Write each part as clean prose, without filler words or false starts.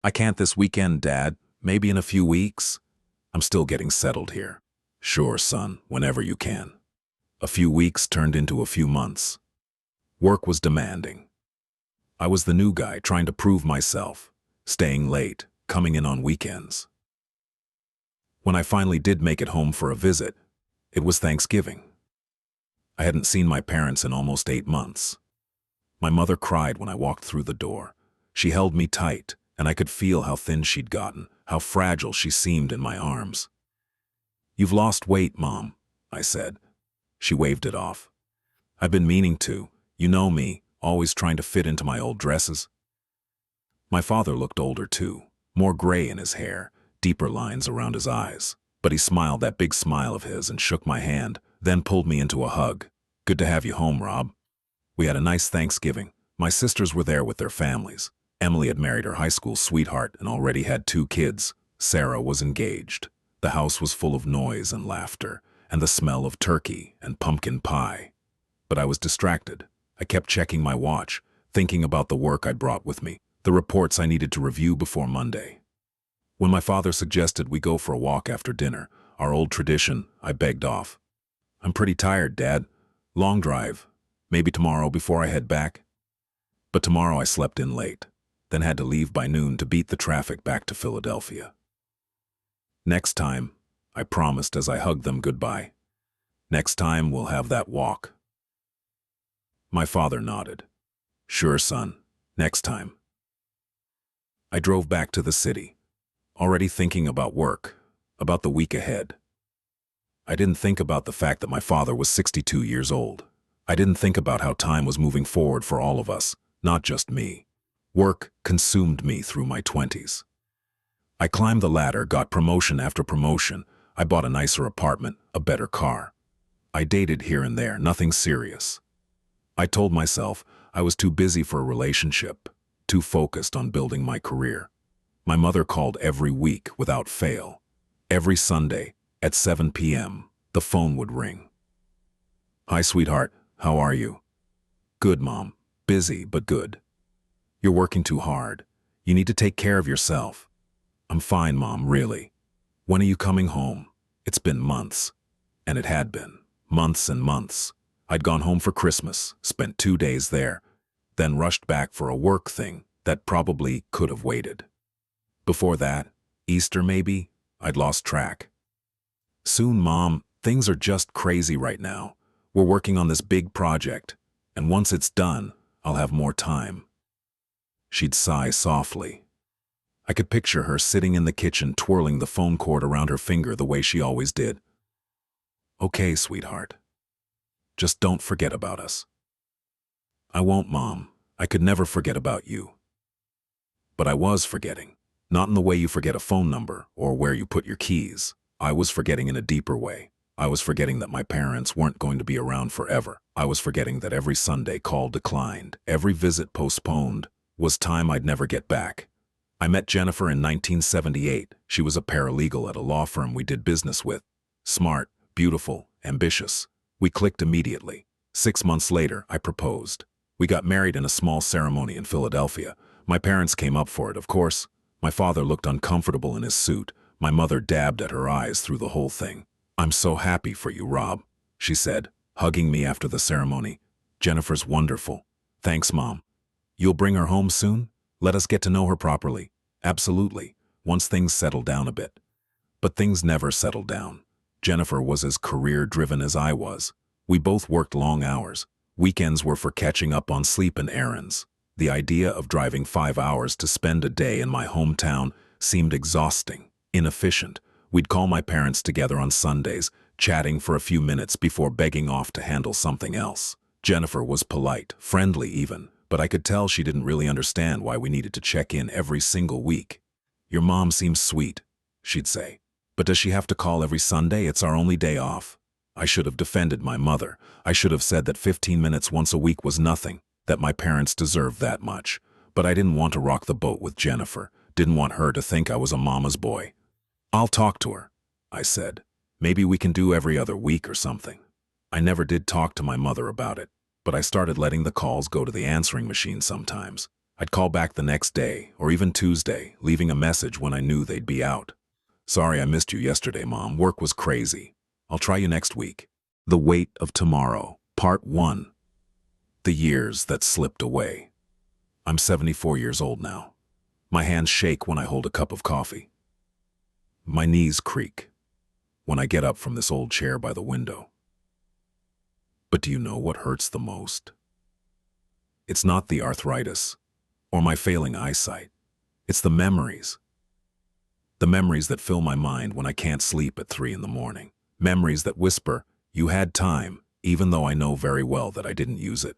I can't this weekend, Dad. Maybe in a few weeks. I'm still getting settled here. Sure, son, whenever you can. A few weeks turned into a few months. Work was demanding. I was the new guy trying to prove myself, staying late, coming in on weekends. When I finally did make it home for a visit, it was Thanksgiving. I hadn't seen my parents in almost 8 months. My mother cried when I walked through the door. She held me tight, and I could feel how thin she'd gotten, how fragile she seemed in my arms. "You've lost weight, Mom," I said. She waved it off. "I've been meaning to. You know me, always trying to fit into my old dresses." My father looked older too, more gray in his hair, deeper lines around his eyes. But he smiled that big smile of his and shook my hand, then pulled me into a hug. "Good to have you home, Rob." We had a nice Thanksgiving. My sisters were there with their families. Emily had married her high school sweetheart and already had 2 kids. Sarah was engaged. The house was full of noise and laughter, and the smell of turkey and pumpkin pie. But I was distracted. I kept checking my watch, thinking about the work I'd brought with me, the reports I needed to review before Monday. When my father suggested we go for a walk after dinner, our old tradition, I begged off. "I'm pretty tired, Dad. Long drive. Maybe tomorrow before I head back." But tomorrow I slept in late, then had to leave by noon to beat the traffic back to Philadelphia. "Next time," I promised as I hugged them goodbye. "Next time we'll have that walk." My father nodded. "Sure, son. Next time." I drove back to the city, already thinking about work, about the week ahead. I didn't think about the fact that my father was 62 years old. I didn't think about how time was moving forward for all of us, not just me. Work consumed me through my 20s. I climbed the ladder, got promotion after promotion. I bought a nicer apartment, a better car. I dated here and there, nothing serious. I told myself I was too busy for a relationship, too focused on building my career. My mother called every week without fail. Every Sunday at 7 p.m., the phone would ring. "Hi, sweetheart. How are you?" "Good, Mom. Busy, but good." "You're working too hard. You need to take care of yourself." "I'm fine, Mom, really." "When are you coming home?" It's been months. And it had been. Months and months. I'd gone home for Christmas, spent 2 days there, then rushed back for a work thing that probably could have waited. Before that, Easter maybe, I'd lost track. "Soon, Mom. Things are just crazy right now. We're working on this big project, and once it's done, I'll have more time." She'd sigh softly. I could picture her sitting in the kitchen twirling the phone cord around her finger the way she always did. "Okay, sweetheart. Just don't forget about us." "I won't, Mom. I could never forget about you." But I was forgetting. Not in the way you forget a phone number or where you put your keys. I was forgetting in a deeper way. I was forgetting that my parents weren't going to be around forever. I was forgetting that every Sunday call declined, every visit postponed, was time I'd never get back. I met Jennifer in 1978. She was a paralegal at a law firm we did business with. Smart, beautiful, ambitious. We clicked immediately. 6 months later, I proposed. We got married in a small ceremony in Philadelphia. My parents came up for it, of course. My father looked uncomfortable in his suit. My mother dabbed at her eyes through the whole thing. "I'm so happy for you, Rob," she said, hugging me after the ceremony. "Jennifer's wonderful." "Thanks, Mom." "You'll bring her home soon? Let us get to know her properly." "Absolutely, once things settle down a bit." But things never settled down. Jennifer was as career-driven as I was. We both worked long hours. Weekends were for catching up on sleep and errands. The idea of driving 5 hours to spend a day in my hometown seemed exhausting, inefficient. We'd call my parents together on Sundays, chatting for a few minutes before begging off to handle something else. Jennifer was polite, friendly even, but I could tell she didn't really understand why we needed to check in every single week. "Your mom seems sweet," she'd say. "But does she have to call every Sunday? It's our only day off." I should have defended my mother. I should have said that 15 minutes once a week was nothing, that my parents deserved that much. But I didn't want to rock the boat with Jennifer, didn't want her to think I was a mama's boy. "I'll talk to her," I said. "Maybe we can do every other week or something." I never did talk to my mother about it, but I started letting the calls go to the answering machine sometimes. I'd call back the next day, or even Tuesday, leaving a message when I knew they'd be out. Sorry I missed you yesterday, Mom. Work was crazy. I'll try you next week. The Weight of Tomorrow, Part 1. The years that slipped away. I'm 74 years old now. My hands shake when I hold a cup of coffee. My knees creak when I get up from this old chair by the window. But do you know what hurts the most? It's not the arthritis or my failing eyesight. It's the memories. The memories that fill my mind when I can't sleep at 3 in the morning. Memories that whisper, "You had time," even though I know very well that I didn't use it.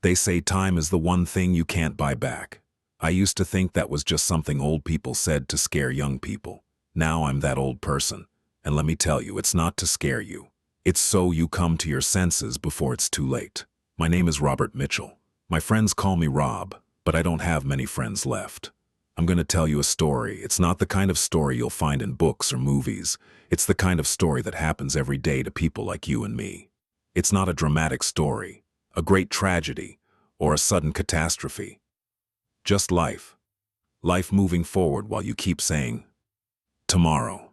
They say time is the one thing you can't buy back. I used to think that was just something old people said to scare young people. Now I'm that old person, and let me tell you, it's not to scare you. It's so you come to your senses before it's too late. My name is Robert Mitchell. My friends call me Rob, but I don't have many friends left. I'm going to tell you a story. It's not the kind of story you'll find in books or movies. It's the kind of story that happens every day to people like you and me. It's not a dramatic story, a great tragedy, or a sudden catastrophe. Just life. Life moving forward while you keep saying, tomorrow.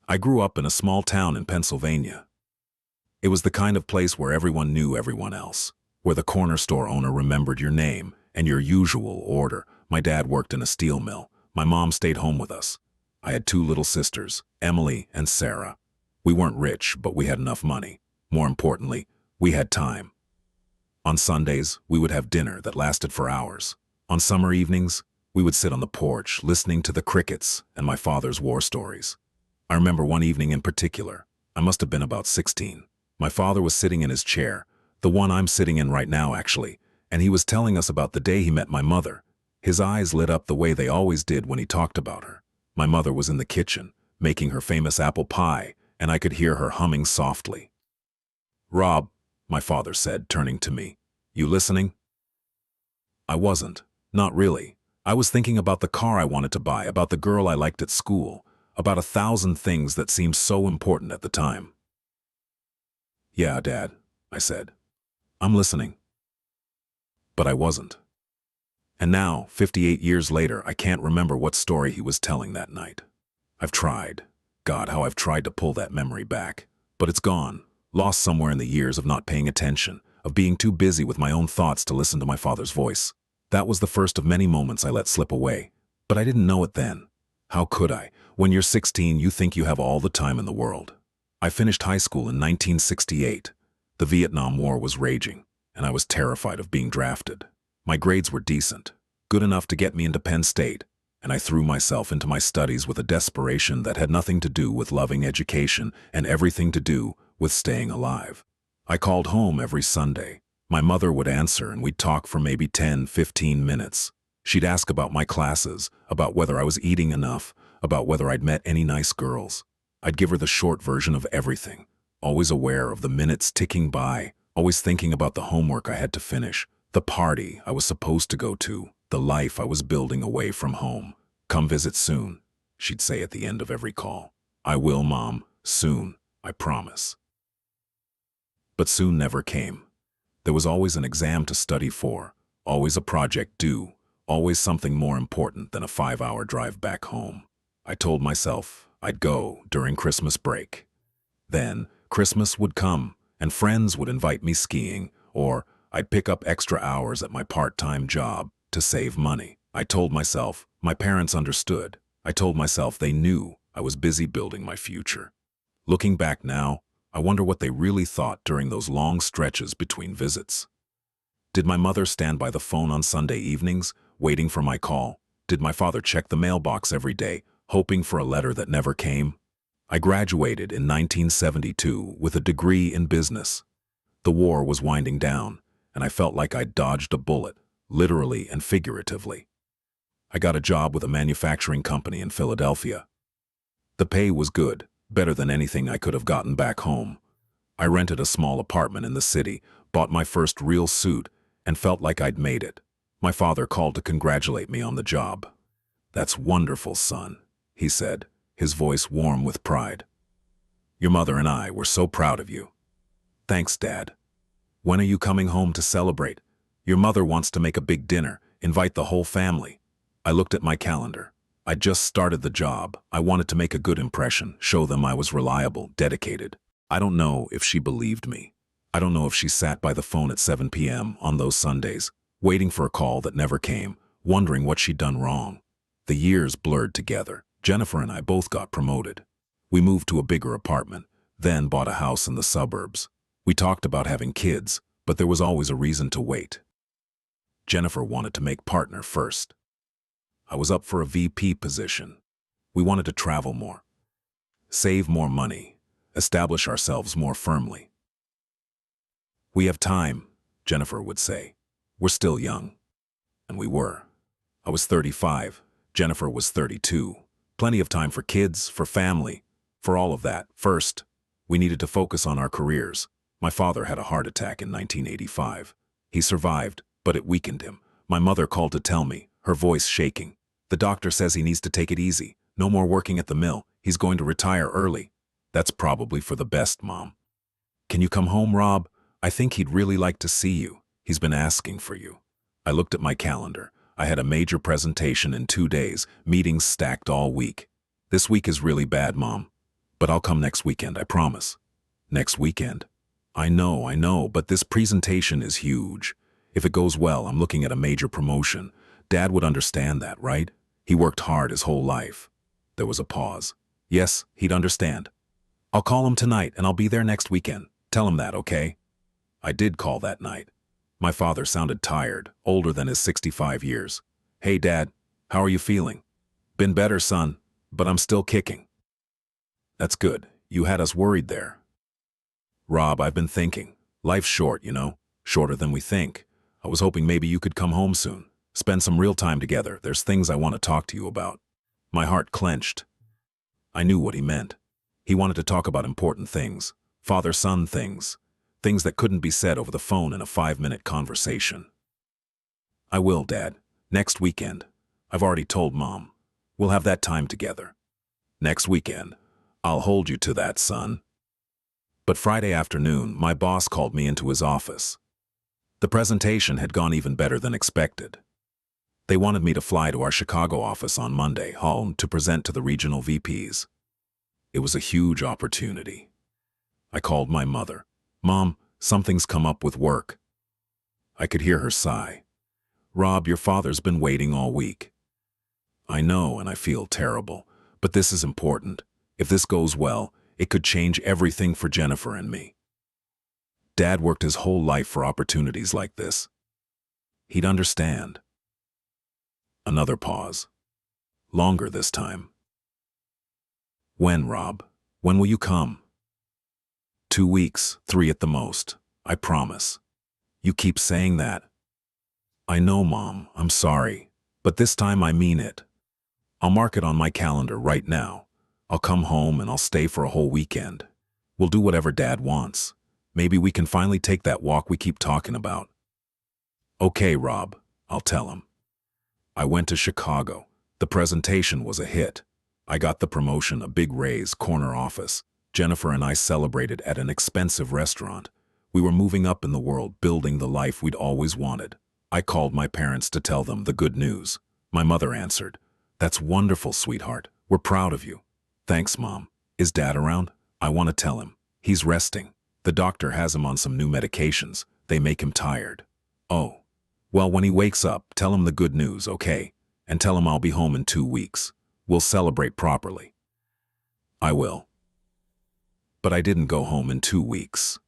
I grew up in a small town in Pennsylvania. It was the kind of place where everyone knew everyone else, where the corner store owner remembered your name and your usual order. My dad worked in a steel mill. My mom stayed home with us. I had 2 little sisters, Emily and Sarah. We weren't rich, but we had enough money. More importantly, we had time. On Sundays, we would have dinner that lasted for hours. On summer evenings, we would sit on the porch listening to the crickets and my father's war stories. I remember one evening in particular. I must have been about 16. My father was sitting in his chair, the one I'm sitting in right now actually, and he was telling us about the day he met my mother. His eyes lit up the way they always did when he talked about her. My mother was in the kitchen, making her famous apple pie, and I could hear her humming softly. "Rob," my father said, turning to me, "you listening?" I wasn't. Not really. I was thinking about the car I wanted to buy, about the girl I liked at school, about 1,000 things that seemed so important at the time. "Yeah, Dad," I said. "I'm listening." But I wasn't. And now, 58 years later, I can't remember what story he was telling that night. I've tried. God, how I've tried to pull that memory back. But it's gone, lost somewhere in the years of not paying attention, of being too busy with my own thoughts to listen to my father's voice. That was the first of many moments I let slip away. But I didn't know it then. How could I? When you're 16, you think you have all the time in the world. I finished high school in 1968. The Vietnam War was raging, and I was terrified of being drafted. My grades were decent, good enough to get me into Penn State, and I threw myself into my studies with a desperation that had nothing to do with loving education and everything to do with staying alive. I called home every Sunday. My mother would answer and we'd talk for maybe 10, 15 minutes. She'd ask about my classes, about whether I was eating enough, about whether I'd met any nice girls. I'd give her the short version of everything, always aware of the minutes ticking by, always thinking about the homework I had to finish, the party I was supposed to go to, the life I was building away from home. "Come visit soon," she'd say at the end of every call. "I will, Mom, soon, I promise." But soon never came. There was always an exam to study for, always a project due, always something more important than a 5-hour drive back home. I told myself I'd go during Christmas break. Then Christmas would come, and friends would invite me skiing, or I'd pick up extra hours at my part-time job to save money. I told myself my parents understood. I told myself they knew I was busy building my future. Looking back now, I wonder what they really thought during those long stretches between visits. Did my mother stand by the phone on Sunday evenings, waiting for my call? Did my father check the mailbox every day, hoping for a letter that never came? I graduated in 1972 with a degree in business. The war was winding down, and I felt like I'd dodged a bullet, literally and figuratively. I got a job with a manufacturing company in Philadelphia. The pay was good, better than anything I could have gotten back home. I rented a small apartment in the city, bought my first real suit, and felt like I'd made it. My father called to congratulate me on the job. "That's wonderful, son," he said, his voice warm with pride. "Your mother and I were so proud of you." "Thanks, Dad. When are you coming home to celebrate? Your mother wants to make a big dinner. Invite the whole family. I looked at my calendar. I just started the job. I wanted to make a good impression, show them I was reliable, dedicated. I don't know if she believed me. I don't know if she sat by the phone at 7 p.m. on those Sundays, waiting for a call that never came, wondering what she'd done wrong. The years blurred together. Jennifer and I both got promoted. We moved to a bigger apartment, then bought a house in the suburbs. We talked about having kids, but there was always a reason to wait. Jennifer wanted to make partner first. I was up for a VP position. We wanted to travel more, save more money, establish ourselves more firmly. We have time, Jennifer would say. We're still young. And we were. I was 35. Jennifer was 32. Plenty of time for kids, for family, for all of that. First, we needed to focus on our careers. My father had a heart attack in 1985. He survived, but it weakened him. My mother called to tell me, her voice shaking. The doctor says he needs to take it easy. No more working at the mill. He's going to retire early. That's probably for the best, Mom. Can you come home, Rob? I think he'd really like to see you. He's been asking for you. I looked at my calendar. I had a major presentation in 2 days, meetings stacked all week. This week is really bad, Mom. But I'll come next weekend, I promise. Next weekend? I know, but this presentation is huge. If it goes well, I'm looking at a major promotion. Dad would understand that, right? He worked hard his whole life. There was a pause. Yes, he'd understand. I'll call him tonight and I'll be there next weekend. Tell him that, okay? I did call that night. My father sounded tired, older than his 65 years. Hey, Dad, how are you feeling? Been better, son, but I'm still kicking. That's good. You had us worried there. Rob, I've been thinking. Life's short, you know, shorter than we think. I was hoping maybe you could come home soon. Spend some real time together. There's things I want to talk to you about. My heart clenched. I knew what he meant. He wanted to talk about important things. Father-son things. Things that couldn't be said over the phone in a 5-minute conversation. I will, Dad. Next weekend. I've already told Mom. We'll have that time together. Next weekend. I'll hold you to that, son. But Friday afternoon, my boss called me into his office. The presentation had gone even better than expected. They wanted me to fly to our Chicago office on Monday, home, to present to the regional VPs. It was a huge opportunity. I called my mother. Mom, something's come up with work. I could hear her sigh. Rob, your father's been waiting all week. I know, and I feel terrible, but this is important. If this goes well, it could change everything for Jennifer and me. Dad worked his whole life for opportunities like this. He'd understand. Another pause. Longer this time. When, Rob? When will you come? 2 weeks, 3 at the most. I promise. You keep saying that. I know, Mom. I'm sorry. But this time I mean it. I'll mark it on my calendar right now. I'll come home and I'll stay for a whole weekend. We'll do whatever Dad wants. Maybe we can finally take that walk we keep talking about. Okay, Rob. I'll tell him. I went to Chicago. The presentation was a hit. I got the promotion, a big raise, corner office. Jennifer and I celebrated at an expensive restaurant. We were moving up in the world, building the life we'd always wanted. I called my parents to tell them the good news. My mother answered, "That's wonderful, sweetheart. We're proud of you." "Thanks, Mom. Is Dad around?" "I want to tell him. He's resting. The doctor has him on some new medications. They make him tired." "Oh. Well, when he wakes up, tell him the good news, okay? And tell him I'll be home in 2 weeks. We'll celebrate properly." "I will." But I didn't go home in 2 weeks.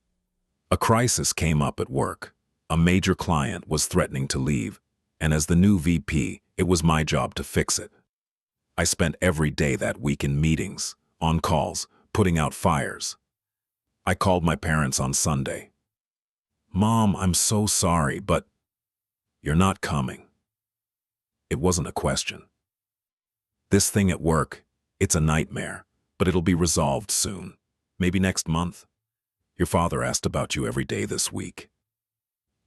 A crisis came up at work. A major client was threatening to leave, and as the new VP, it was my job to fix it. I spent every day that week in meetings, on calls, putting out fires. I called my parents on Sunday. "Mom, I'm so sorry, but you're not coming." It wasn't a question. "This thing at work, it's a nightmare, but it'll be resolved soon. Maybe next month. Your father asked about you every day this week."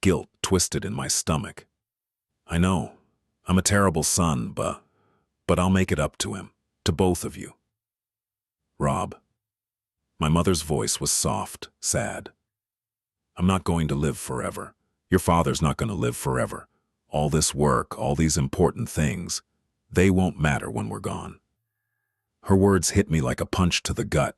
Guilt twisted in my stomach. I know, I'm a terrible son, but I'll make it up to him, to both of you. Rob. My mother's voice was soft, sad. "I'm not going to live forever. Your father's not going to live forever. all this work, all these important things, they won't matter when we're gone. Her words hit me like a punch to the gut,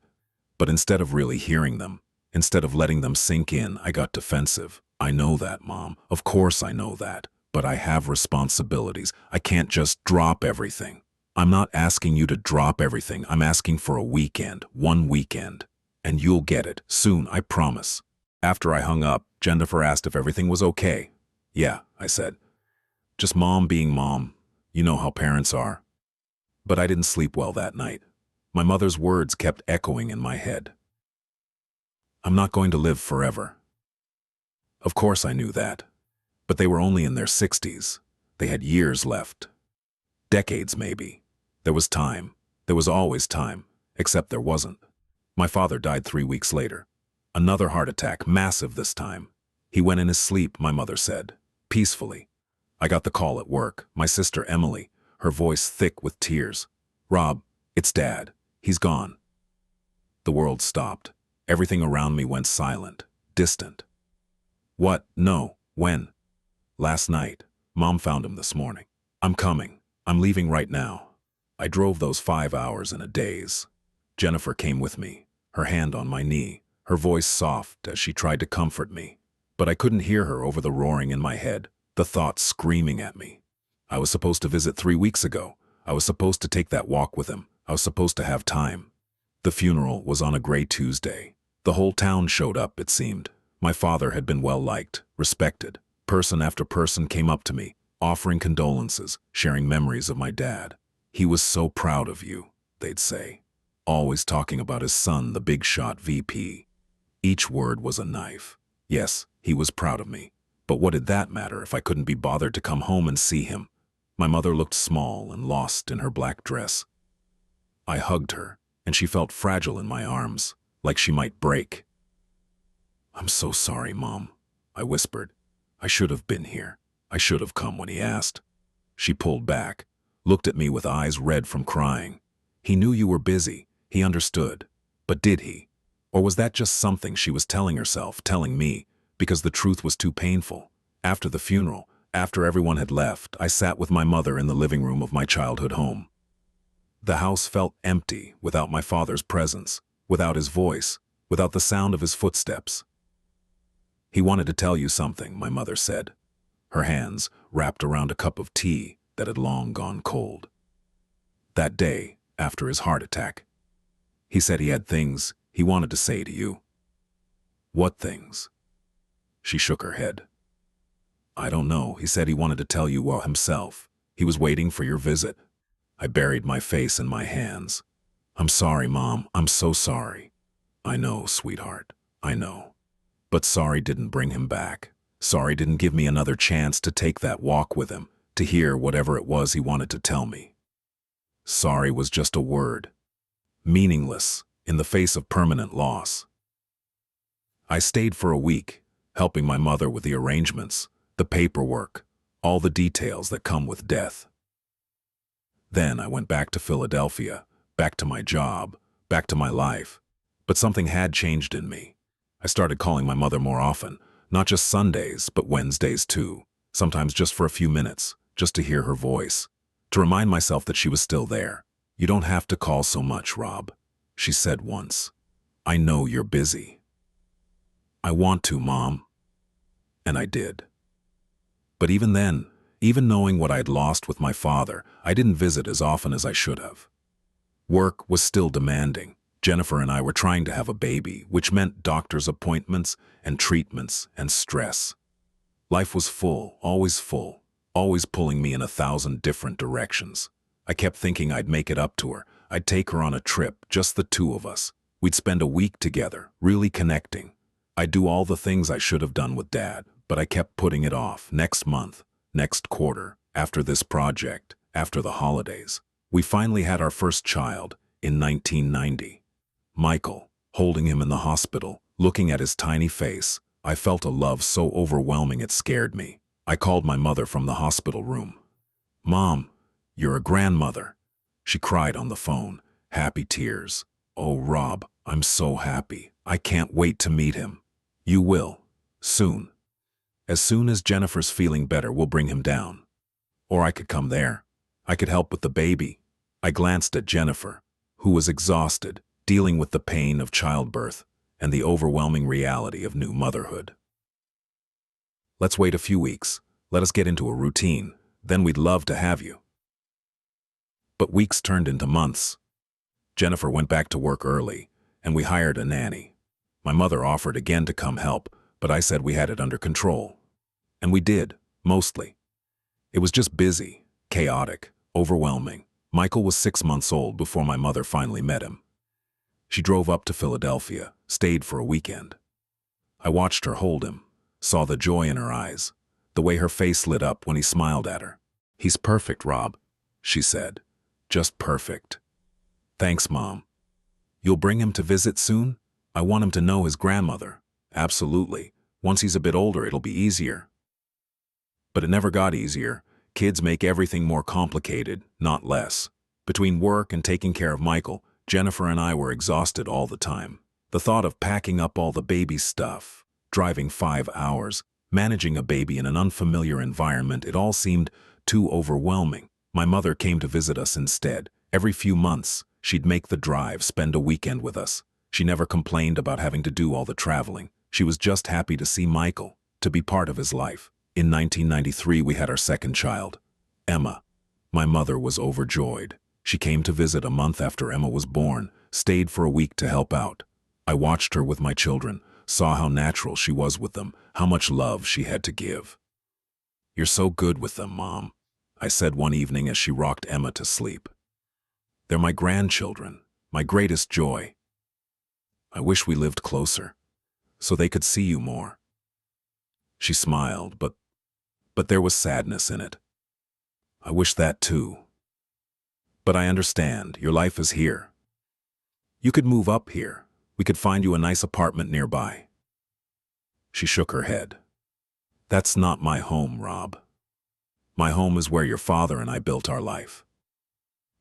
but instead of really hearing them, instead of letting them sink in, I got defensive. I know that, Mom. Of course I know that. But I have responsibilities. I can't just drop everything. I'm not asking you to drop everything. I'm asking for a weekend, one weekend. And you'll get it, soon, I promise. After I hung up, Jennifer asked if everything was okay. Yeah, I said. Just Mom being Mom. You know how parents are. But I didn't sleep well that night. My mother's words kept echoing in my head. I'm not going to live forever. Of course I knew that. But they were only in their 60s. They had years left. Decades, maybe. There was time. There was always time. Except there wasn't. My father died 3 weeks later. Another heart attack, massive this time. He went in his sleep, my mother said. Peacefully. I got the call at work. My sister Emily, her voice thick with tears. Rob, it's Dad. He's gone. The world stopped. Everything around me went silent, distant. What? No. When? Last night. Mom found him this morning. I'm coming. I'm leaving right now. I drove those 5 hours in a daze. Jennifer came with me, her hand on my knee, her voice soft as she tried to comfort me. But I couldn't hear her over the roaring in my head, the thoughts screaming at me. I was supposed to visit 3 weeks ago. I was supposed to take that walk with him. I was supposed to have time. The funeral was on a gray Tuesday. The whole town showed up, it seemed. My father had been well-liked, respected. Person after person came up to me, offering condolences, sharing memories of my dad. He was so proud of you, they'd say. Always talking about his son, the big-shot VP. Each word was a knife. Yes, he was proud of me. But what did that matter if I couldn't be bothered to come home and see him? My mother looked small and lost in her black dress. I hugged her, and she felt fragile in my arms, like she might break. I'm so sorry, Mom, I whispered. I should have been here. I should have come when he asked. She pulled back, looked at me with eyes red from crying. He knew you were busy. He understood. But did he? Or was that just something she was telling herself, telling me, because the truth was too painful? After the funeral, after everyone had left, I sat with my mother in the living room of my childhood home. The house felt empty without my father's presence, without his voice, without the sound of his footsteps. He wanted to tell you something, my mother said, her hands wrapped around a cup of tea that had long gone cold. That day, after his heart attack, he said he had things he wanted to say to you. What things? She shook her head. I don't know. He said he wanted to tell you well himself. He was waiting for your visit. I buried my face in my hands. I'm sorry, Mom. I'm so sorry. I know, sweetheart. I know. But sorry didn't bring him back. Sorry didn't give me another chance to take that walk with him, to hear whatever it was he wanted to tell me. Sorry was just a word. Meaningless in the face of permanent loss. I stayed for a week, helping my mother with the arrangements, the paperwork, all the details that come with death. Then I went back to Philadelphia, back to my job, back to my life. But something had changed in me. I started calling my mother more often, not just Sundays, but Wednesdays too, sometimes just for a few minutes, just to hear her voice, to remind myself that she was still there. You don't have to call so much, Rob, she said once. I know you're busy. I want to, Mom. And I did. But even then, even knowing what I'd lost with my father, I didn't visit as often as I should have. Work was still demanding. Jennifer and I were trying to have a baby, which meant doctor's appointments and treatments and stress. Life was full, always pulling me in 1,000 different directions. I kept thinking I'd make it up to her. I'd take her on a trip, just the two of us. We'd spend a week together, really connecting. I'd do all the things I should have done with Dad, but I kept putting it off. Next month, next quarter, after this project, after the holidays. We finally had our first child in 1990. Michael, holding him in the hospital, looking at his tiny face, I felt a love so overwhelming it scared me. I called my mother from the hospital room. Mom, you're a grandmother. She cried on the phone, happy tears. Oh, Rob, I'm so happy. I can't wait to meet him. You will. Soon. As soon as Jennifer's feeling better, we'll bring him down. Or I could come there. I could help with the baby. I glanced at Jennifer, who was exhausted, dealing with the pain of childbirth and the overwhelming reality of new motherhood. Let's wait a few weeks. Let us get into a routine. Then we'd love to have you. But weeks turned into months. Jennifer went back to work early, and we hired a nanny. My mother offered again to come help, but I said we had it under control. And we did, mostly. It was just busy, chaotic, overwhelming. Michael was 6 months old before my mother finally met him. She drove up to Philadelphia, stayed for a weekend. I watched her hold him, saw the joy in her eyes, the way her face lit up when he smiled at her. "He's perfect, Rob," she said. "Just perfect." "Thanks, Mom. You'll bring him to visit soon? I want him to know his grandmother." "Absolutely. Once he's a bit older, it'll be easier." But it never got easier. Kids make everything more complicated, not less. Between work and taking care of Michael, Jennifer and I were exhausted all the time. The thought of packing up all the baby stuff, driving 5 hours, managing a baby in an unfamiliar environment, it all seemed too overwhelming. My mother came to visit us instead. Every few months, she'd make the drive, spend a weekend with us. She never complained about having to do all the traveling. She was just happy to see Michael, to be part of his life. In 1993, we had our second child, Emma. My mother was overjoyed. She came to visit a month after Emma was born, stayed for a week to help out. I watched her with my children, saw how natural she was with them, how much love she had to give. "You're so good with them, Mom," I said one evening as she rocked Emma to sleep. "They're my grandchildren, my greatest joy. I wish we lived closer, so they could see you more." She smiled, but there was sadness in it. "I wish that too. But I understand, your life is here. You could move up here. We could find you a nice apartment nearby." She shook her head. "That's not my home, Rob. My home is where your father and I built our life.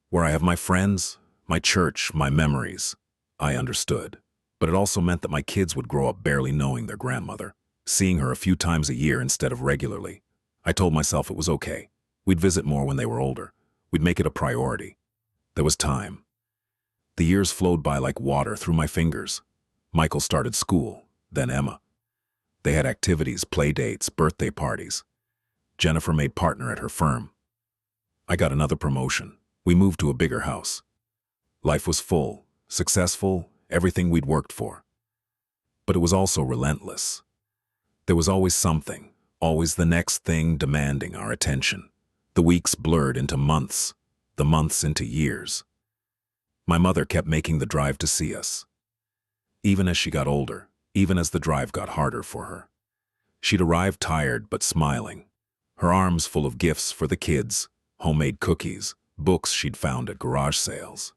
Where I have my friends, my church, my memories." I understood, but it also meant that my kids would grow up barely knowing their grandmother, seeing her a few times a year instead of regularly. I told myself it was okay. We'd visit more when they were older. We'd make it a priority. There was time. The years flowed by like water through my fingers. Michael started school, then Emma. They had activities, play dates, birthday parties. Jennifer made partner at her firm. I got another promotion. We moved to a bigger house. Life was full, successful, everything we'd worked for. But it was also relentless. There was always something, always the next thing demanding our attention. The weeks blurred into months, the months into years. My mother kept making the drive to see us. Even as she got older, even as the drive got harder for her. She'd arrive tired but smiling, her arms full of gifts for the kids, homemade cookies, books she'd found at garage sales.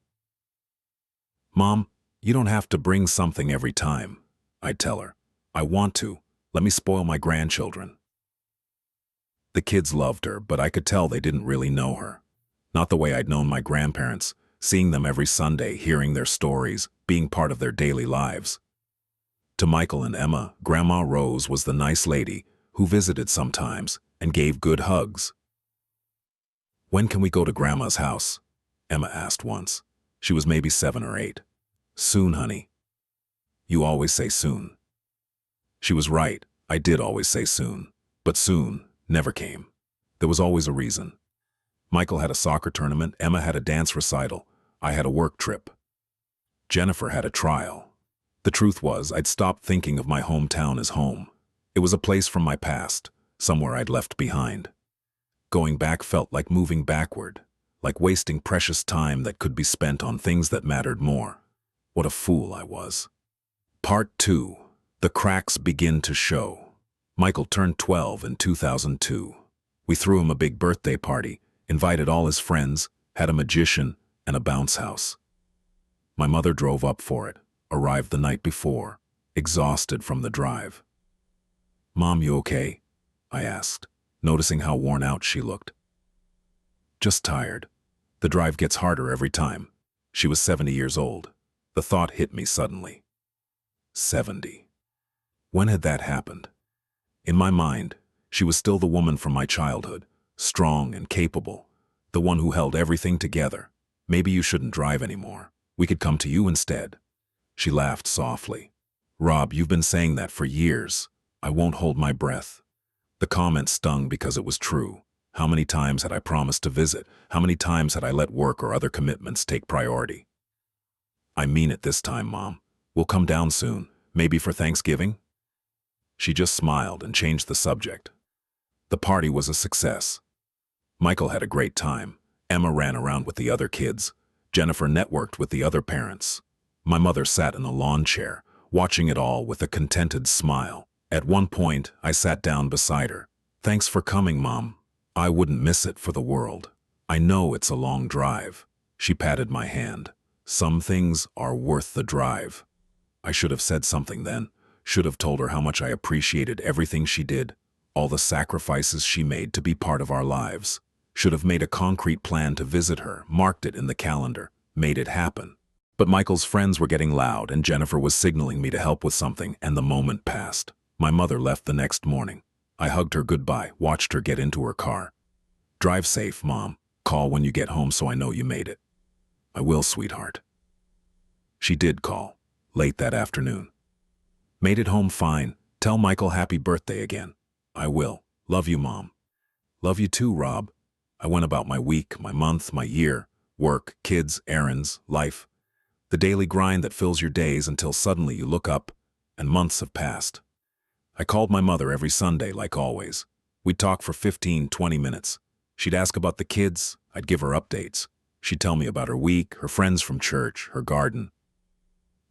"Mom, you don't have to bring something every time," I'd tell her. "I want to. Let me spoil my grandchildren." The kids loved her, but I could tell they didn't really know her. Not the way I'd known my grandparents, seeing them every Sunday, hearing their stories, being part of their daily lives. To Michael and Emma, Grandma Rose was the nice lady who visited sometimes and gave good hugs. "When can we go to Grandma's house?" Emma asked once. She was maybe 7 or 8. "Soon, honey." "You always say soon." She was right. I did always say soon. But soon never came. There was always a reason. Michael had a soccer tournament, Emma had a dance recital, I had a work trip. Jennifer had a trial. The truth was, I'd stopped thinking of my hometown as home. It was a place from my past, somewhere I'd left behind. Going back felt like moving backward, like wasting precious time that could be spent on things that mattered more. What a fool I was. Part 2. The cracks begin to show. Michael turned 12 in 2002. We threw him a big birthday party, invited all his friends, had a magician, and a bounce house. My mother drove up for it, arrived the night before, exhausted from the drive. "Mom, you okay?" I asked, noticing how worn out she looked. "Just tired. The drive gets harder every time." She was 70 years old. The thought hit me suddenly. 70. When had that happened? In my mind, she was still the woman from my childhood, strong and capable, the one who held everything together. Maybe you shouldn't drive anymore. We could come to you instead. She laughed softly. Rob, you've been saying that for years. I won't hold my breath. The comment stung because it was true. How many times had I promised to visit? How many times had I let work or other commitments take priority? I mean it this time, Mom. We'll come down soon, maybe for Thanksgiving? She just smiled and changed the subject. The party was a success. Michael had a great time. Emma ran around with the other kids. Jennifer networked with the other parents. My mother sat in a lawn chair, watching it all with a contented smile. At one point, I sat down beside her. Thanks for coming, Mom. I wouldn't miss it for the world. I know it's a long drive. She patted my hand. Some things are worth the drive. I should have said something then. Should have told her how much I appreciated everything she did, all the sacrifices she made to be part of our lives. Should have made a concrete plan to visit her, marked it in the calendar, made it happen. But Michael's friends were getting loud and Jennifer was signaling me to help with something, and the moment passed. My mother left the next morning. I hugged her goodbye, watched her get into her car. Drive safe, Mom. Call when you get home so I know you made it. I will, sweetheart. She did call, late that afternoon. Made it home fine. Tell Michael happy birthday again. I will. Love you, Mom. Love you too, Rob. I went about my week, my month, my year, work, kids, errands, life. The daily grind that fills your days until suddenly you look up and months have passed. I called my mother every Sunday like always. We'd talk for 15, 20 minutes. She'd ask about the kids. I'd give her updates. She'd tell me about her week, her friends from church, her garden.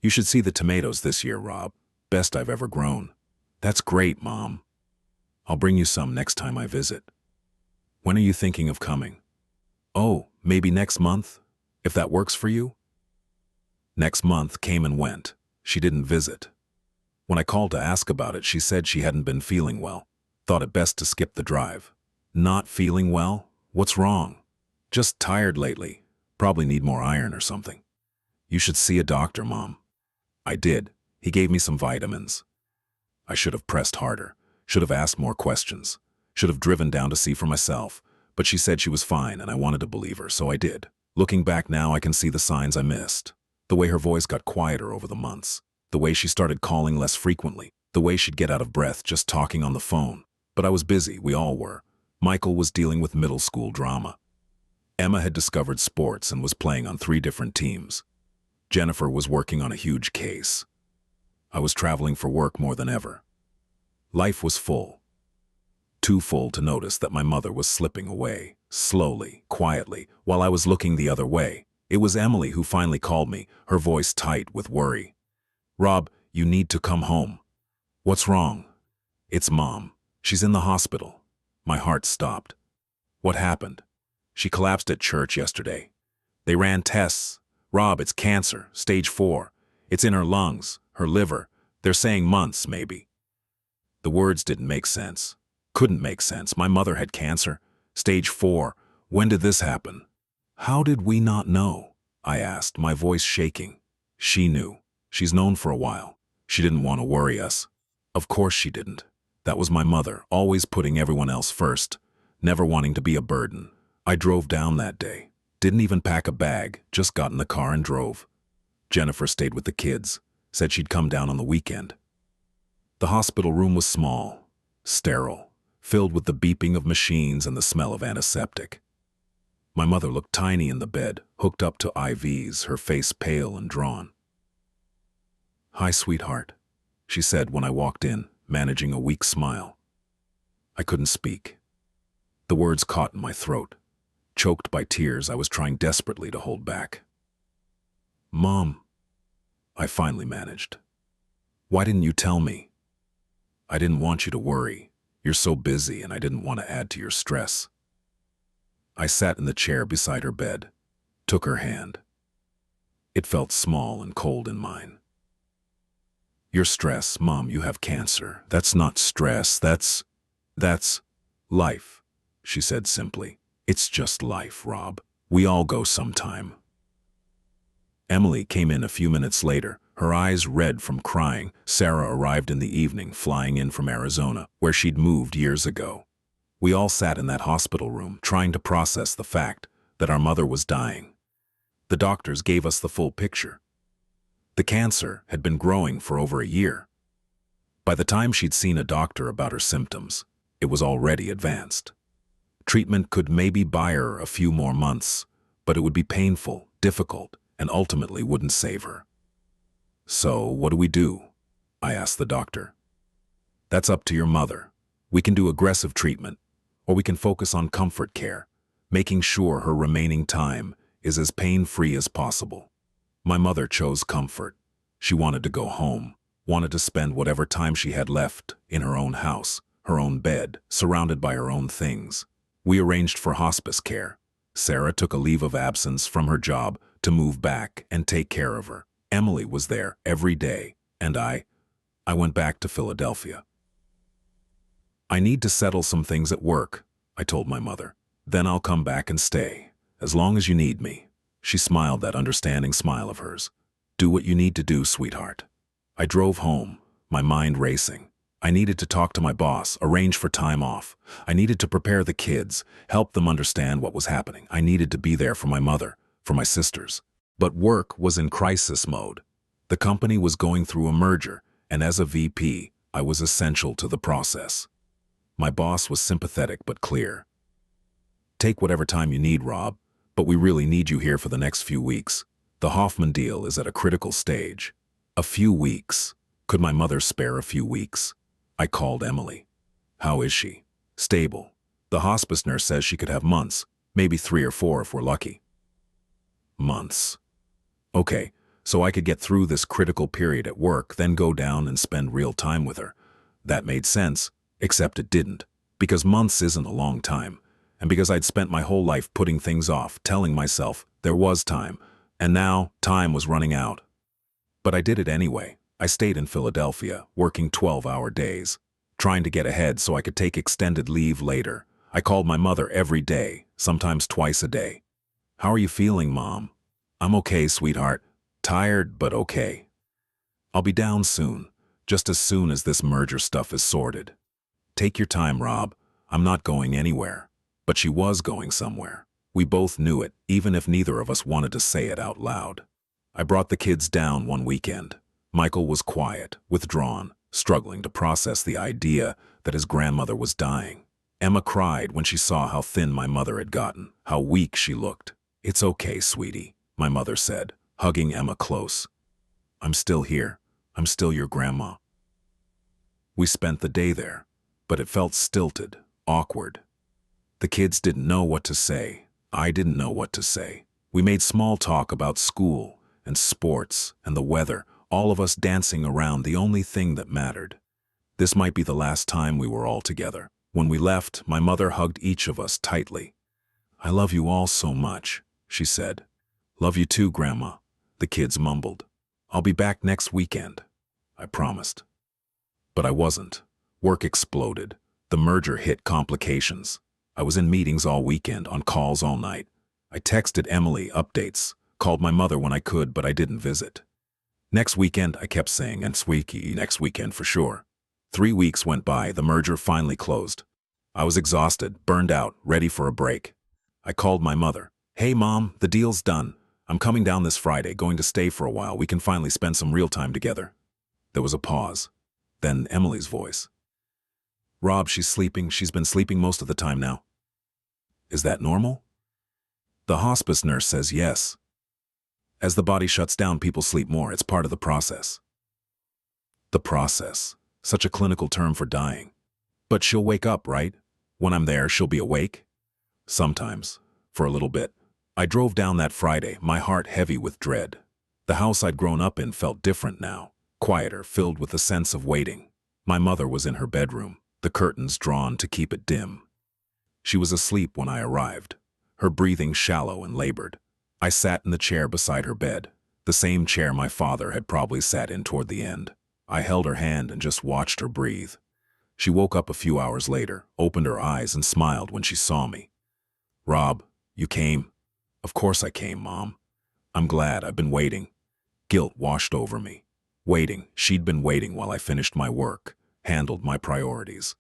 You should see the tomatoes this year, Rob. Best I've ever grown. That's great, Mom. I'll bring you some next time I visit. When are you thinking of coming? Oh, maybe next month, if that works for you? Next month came and went. She didn't visit. When I called to ask about it, she said she hadn't been feeling well. Thought it best to skip the drive. Not feeling well? What's wrong? Just tired lately. Probably need more iron or something. You should see a doctor, Mom. I did. He gave me some vitamins. I should have pressed harder. Should have asked more questions. Should have driven down to see for myself. But she said she was fine and I wanted to believe her, so I did. Looking back now, I can see the signs I missed. The way her voice got quieter over the months. The way she started calling less frequently. The way she'd get out of breath just talking on the phone. But I was busy, we all were. Michael was dealing with middle school drama. Emma had discovered sports and was playing on 3 different teams. Jennifer was working on a huge case. I was traveling for work more than ever. Life was full. Too full to notice that my mother was slipping away, slowly, quietly, while I was looking the other way. It was Emily who finally called me, her voice tight with worry. Rob, you need to come home. What's wrong? It's Mom. She's in the hospital. My heart stopped. What happened? She collapsed at church yesterday. They ran tests. Rob, it's cancer, stage 4. It's in her lungs, her liver. They're saying months, maybe. The words didn't make sense. Couldn't make sense. My mother had cancer. Stage 4. When did this happen? How did we not know? I asked, my voice shaking. She knew. She's known for a while. She didn't want to worry us. Of course she didn't. That was my mother, always putting everyone else first, never wanting to be a burden. I drove down that day. Didn't even pack a bag, just got in the car and drove. Jennifer stayed with the kids, said she'd come down on the weekend. The hospital room was small, sterile, filled with the beeping of machines and the smell of antiseptic. My mother looked tiny in the bed, hooked up to IVs, her face pale and drawn. Hi, sweetheart, she said when I walked in, managing a weak smile. I couldn't speak. The words caught in my throat. Choked by tears, I was trying desperately to hold back. Mom, I finally managed. Why didn't you tell me? I didn't want you to worry. You're so busy and I didn't want to add to your stress. I sat in the chair beside her bed, took her hand. It felt small and cold in mine. Your stress, Mom, you have cancer. That's not stress, that's life, she said simply. It's just life, Rob. We all go sometime. Emily came in a few minutes later, her eyes red from crying. Sarah arrived in the evening, flying in from Arizona, where she'd moved years ago. We all sat in that hospital room, trying to process the fact that our mother was dying. The doctors gave us the full picture. The cancer had been growing for over a year. By the time she'd seen a doctor about her symptoms, it was already advanced. Treatment could maybe buy her a few more months, but it would be painful, difficult, and ultimately wouldn't save her. "So, what do?" I asked the doctor. "That's up to your mother. We can do aggressive treatment, or we can focus on comfort care, making sure her remaining time is as pain-free as possible." My mother chose comfort. She wanted to go home, wanted to spend whatever time she had left in her own house, her own bed, surrounded by her own things. We arranged for hospice care. Sarah took a leave of absence from her job to move back and take care of her. Emily was there every day, and I went back to Philadelphia. "I need to settle some things at work," I told my mother. "Then I'll come back and stay, as long as you need me." She smiled that understanding smile of hers. "Do what you need to do, sweetheart." I drove home, my mind racing. I needed to talk to my boss, arrange for time off. I needed to prepare the kids, help them understand what was happening. I needed to be there for my mother, for my sisters. But work was in crisis mode. The company was going through a merger, and as a VP, I was essential to the process. My boss was sympathetic but clear. "Take whatever time you need, Rob, but we really need you here for the next few weeks. The Hoffman deal is at a critical stage." A few weeks. Could my mother spare a few weeks? I called Emily. "How is she?" "Stable. The hospice nurse says she could have months, maybe 3 or 4 if we're lucky." Months. Okay, so I could get through this critical period at work, then go down and spend real time with her. That made sense, except it didn't, because months isn't a long time, and because I'd spent my whole life putting things off, telling myself there was time, and now time was running out. But I did it anyway. I stayed in Philadelphia, working 12-hour days, trying to get ahead so I could take extended leave later. I called my mother every day, sometimes twice a day. "How are you feeling, Mom?" "I'm okay, sweetheart. Tired, but okay. I'll be down soon, just as soon as this merger stuff is sorted." "Take your time, Rob. I'm not going anywhere." But she was going somewhere. We both knew it, even if neither of us wanted to say it out loud. I brought the kids down one weekend. Michael was quiet, withdrawn, struggling to process the idea that his grandmother was dying. Emma cried when she saw how thin my mother had gotten, how weak she looked. "It's okay, sweetie," my mother said, hugging Emma close. "I'm still here. I'm still your grandma." We spent the day there, but it felt stilted, awkward. The kids didn't know what to say. I didn't know what to say. We made small talk about school and sports and the weather, all of us dancing around the only thing that mattered. This might be the last time we were all together. When we left, my mother hugged each of us tightly. "I love you all so much," she said. "Love you too, Grandma," the kids mumbled. "I'll be back next weekend," I promised. But I wasn't. Work exploded. The merger hit complications. I was in meetings all weekend, on calls all night. I texted Emily updates, called my mother when I could, but I didn't visit. Next weekend, I kept saying, and squeaky, next weekend for sure. 3 weeks went by, the merger finally closed. I was exhausted, burned out, ready for a break. I called my mother. "Hey, Mom, the deal's done. I'm coming down this Friday, going to stay for a while. We can finally spend some real time together." There was a pause. Then Emily's voice. "Rob, she's sleeping. She's been sleeping most of the time now." "Is that normal?" "The hospice nurse says yes. As the body shuts down, people sleep more. It's part of the process." The process. Such a clinical term for dying. "But she'll wake up, right? When I'm there, she'll be awake?" "Sometimes. For a little bit." I drove down that Friday, my heart heavy with dread. The house I'd grown up in felt different now, quieter, filled with a sense of waiting. My mother was in her bedroom, the curtains drawn to keep it dim. She was asleep when I arrived, her breathing shallow and labored. I sat in the chair beside her bed, the same chair my father had probably sat in toward the end. I held her hand and just watched her breathe. She woke up a few hours later, opened her eyes and smiled when she saw me. "Rob, you came?" "Of course I came, Mom. I'm glad. I've been waiting." Guilt washed over me. Waiting. She'd been waiting while I finished my work, handled my priorities.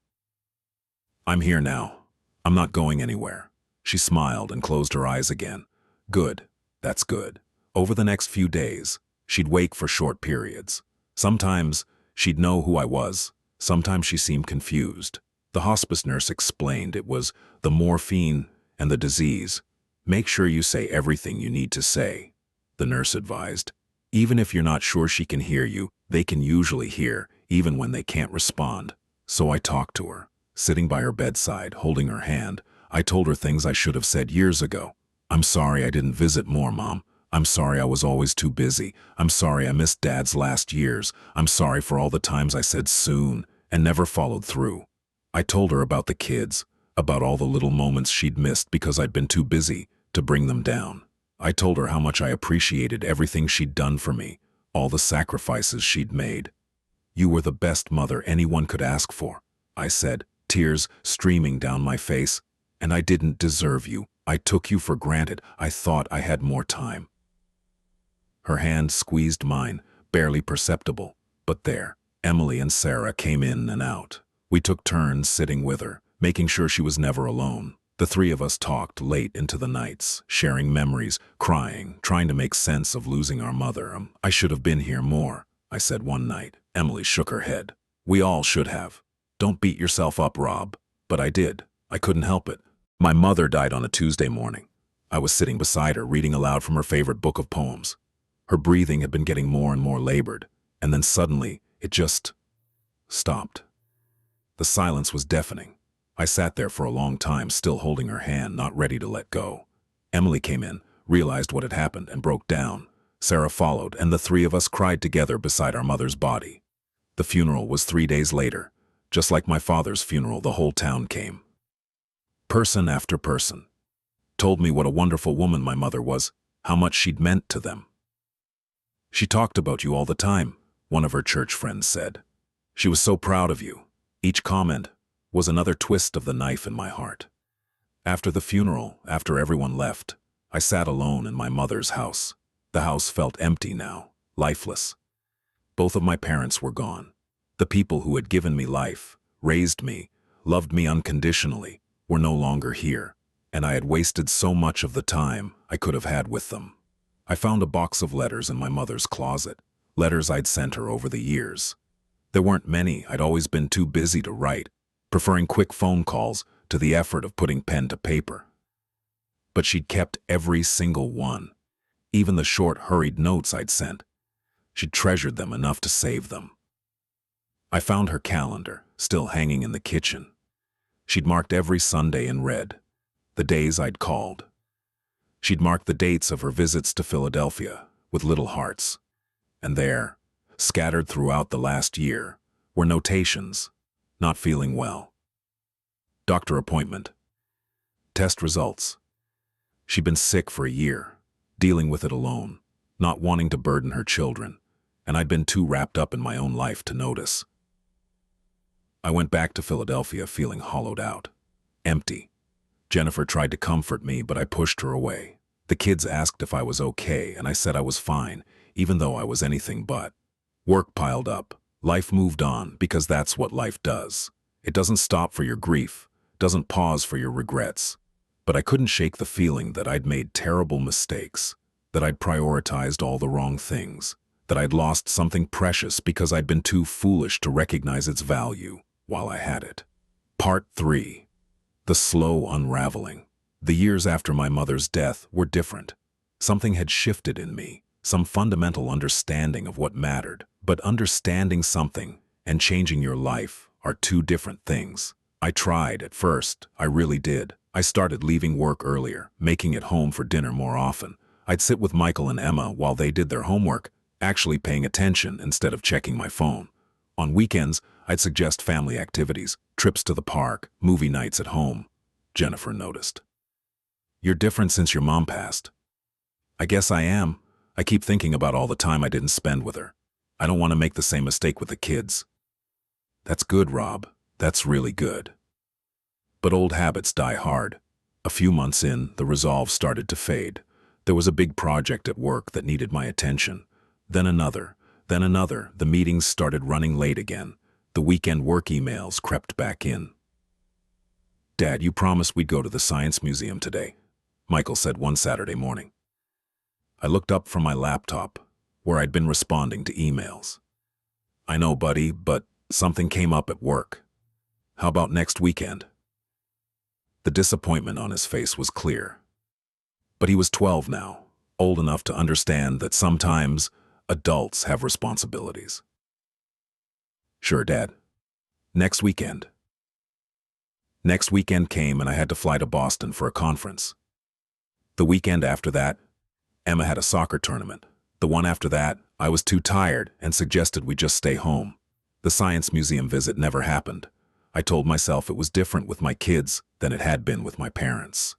I'm here now. I'm not going anywhere. She smiled and closed her eyes again. Good. That's good. Over the next few days, she'd wake for short periods. Sometimes she'd know who I was. Sometimes she seemed confused. The hospice nurse explained it was the morphine and the disease. Make sure you say everything you need to say, the nurse advised. Even if you're not sure she can hear you, they can usually hear, even when they can't respond. So I talked to her, sitting by her bedside, holding her hand. I told her things I should have said years ago. I'm sorry I didn't visit more, Mom. I'm sorry I was always too busy. I'm sorry I missed Dad's last years. I'm sorry for all the times I said soon and never followed through. I told her about the kids, about all the little moments she'd missed because I'd been too busy to bring them down. I told her how much I appreciated everything she'd done for me, all the sacrifices she'd made. You were the best mother anyone could ask for, I said, tears streaming down my face. And I didn't deserve you. I took you for granted. I thought I had more time. Her hand squeezed mine, barely perceptible. But there, Emily and Sarah came in and out. We took turns sitting with her, making sure she was never alone. The three of us talked late into the nights, sharing memories, crying, trying to make sense of losing our mother. I should have been here more, I said one night. Emily shook her head. We all should have. Don't beat yourself up, Rob. But I did. I couldn't help it. My mother died on a Tuesday morning. I was sitting beside her, reading aloud from her favorite book of poems. Her breathing had been getting more and more labored, and then suddenly, it just stopped. The silence was deafening. I sat there for a long time, still holding her hand, not ready to let go. Emily came in, realized what had happened, and broke down. Sarah followed, and the three of us cried together beside our mother's body. The funeral was 3 days later. Just like my father's funeral, the whole town came. Person after person told me what a wonderful woman my mother was, how much she'd meant to them. She talked about you all the time, one of her church friends said. She was so proud of you. Each comment was another twist of the knife in my heart. After the funeral, after everyone left, I sat alone in my mother's house. The house felt empty now, lifeless. Both of my parents were gone. The people who had given me life, raised me, loved me unconditionally, were no longer here, and I had wasted so much of the time I could have had with them. I found a box of letters in my mother's closet, letters I'd sent her over the years. There weren't many. I'd always been too busy to write, preferring quick phone calls to the effort of putting pen to paper. But she'd kept every single one, even the short, hurried notes I'd sent. She'd treasured them enough to save them. I found her calendar, still hanging in the kitchen. She'd marked every Sunday in red, the days I'd called. She'd marked the dates of her visits to Philadelphia with little hearts. And there, scattered throughout the last year, were notations: not feeling well, doctor appointment, test results. She'd been sick for a year, dealing with it alone, not wanting to burden her children, and I'd been too wrapped up in my own life to notice. I went back to Philadelphia feeling hollowed out, empty. Jennifer tried to comfort me, but I pushed her away. The kids asked if I was okay, and I said I was fine, even though I was anything but. Work piled up. Life moved on, because that's what life does. It doesn't stop for your grief, doesn't pause for your regrets. But I couldn't shake the feeling that I'd made terrible mistakes, that I'd prioritized all the wrong things, that I'd lost something precious because I'd been too foolish to recognize its value while I had it. Part 3. The slow unraveling. The years after my mother's death were different. Something had shifted in me, some fundamental understanding of what mattered. But understanding something and changing your life are two different things. I tried at first, I really did. I started leaving work earlier, making it home for dinner more often. I'd sit with Michael and Emma while they did their homework, actually paying attention instead of checking my phone. On weekends, I'd suggest family activities, trips to the park, movie nights at home. Jennifer noticed. You're different since your mom passed. I guess I am. I keep thinking about all the time I didn't spend with her. I don't want to make the same mistake with the kids. That's good, Rob. That's really good. But old habits die hard. A few months in, the resolve started to fade. There was a big project at work that needed my attention. Then another. Then another. The meetings started running late again. The weekend work emails crept back in. "Dad, you promised we'd go to the science museum today," Michael said one Saturday morning. I looked up from my laptop, where I'd been responding to emails. "I know, buddy, but something came up at work. How about next weekend?" The disappointment on his face was clear. But he was 12 now, old enough to understand that sometimes adults have responsibilities. "Sure, Dad. Next weekend." Next weekend came and I had to fly to Boston for a conference. The weekend after that, Emma had a soccer tournament. The one after that, I was too tired and suggested we just stay home. The science museum visit never happened. I told myself it was different with my kids than it had been with my parents.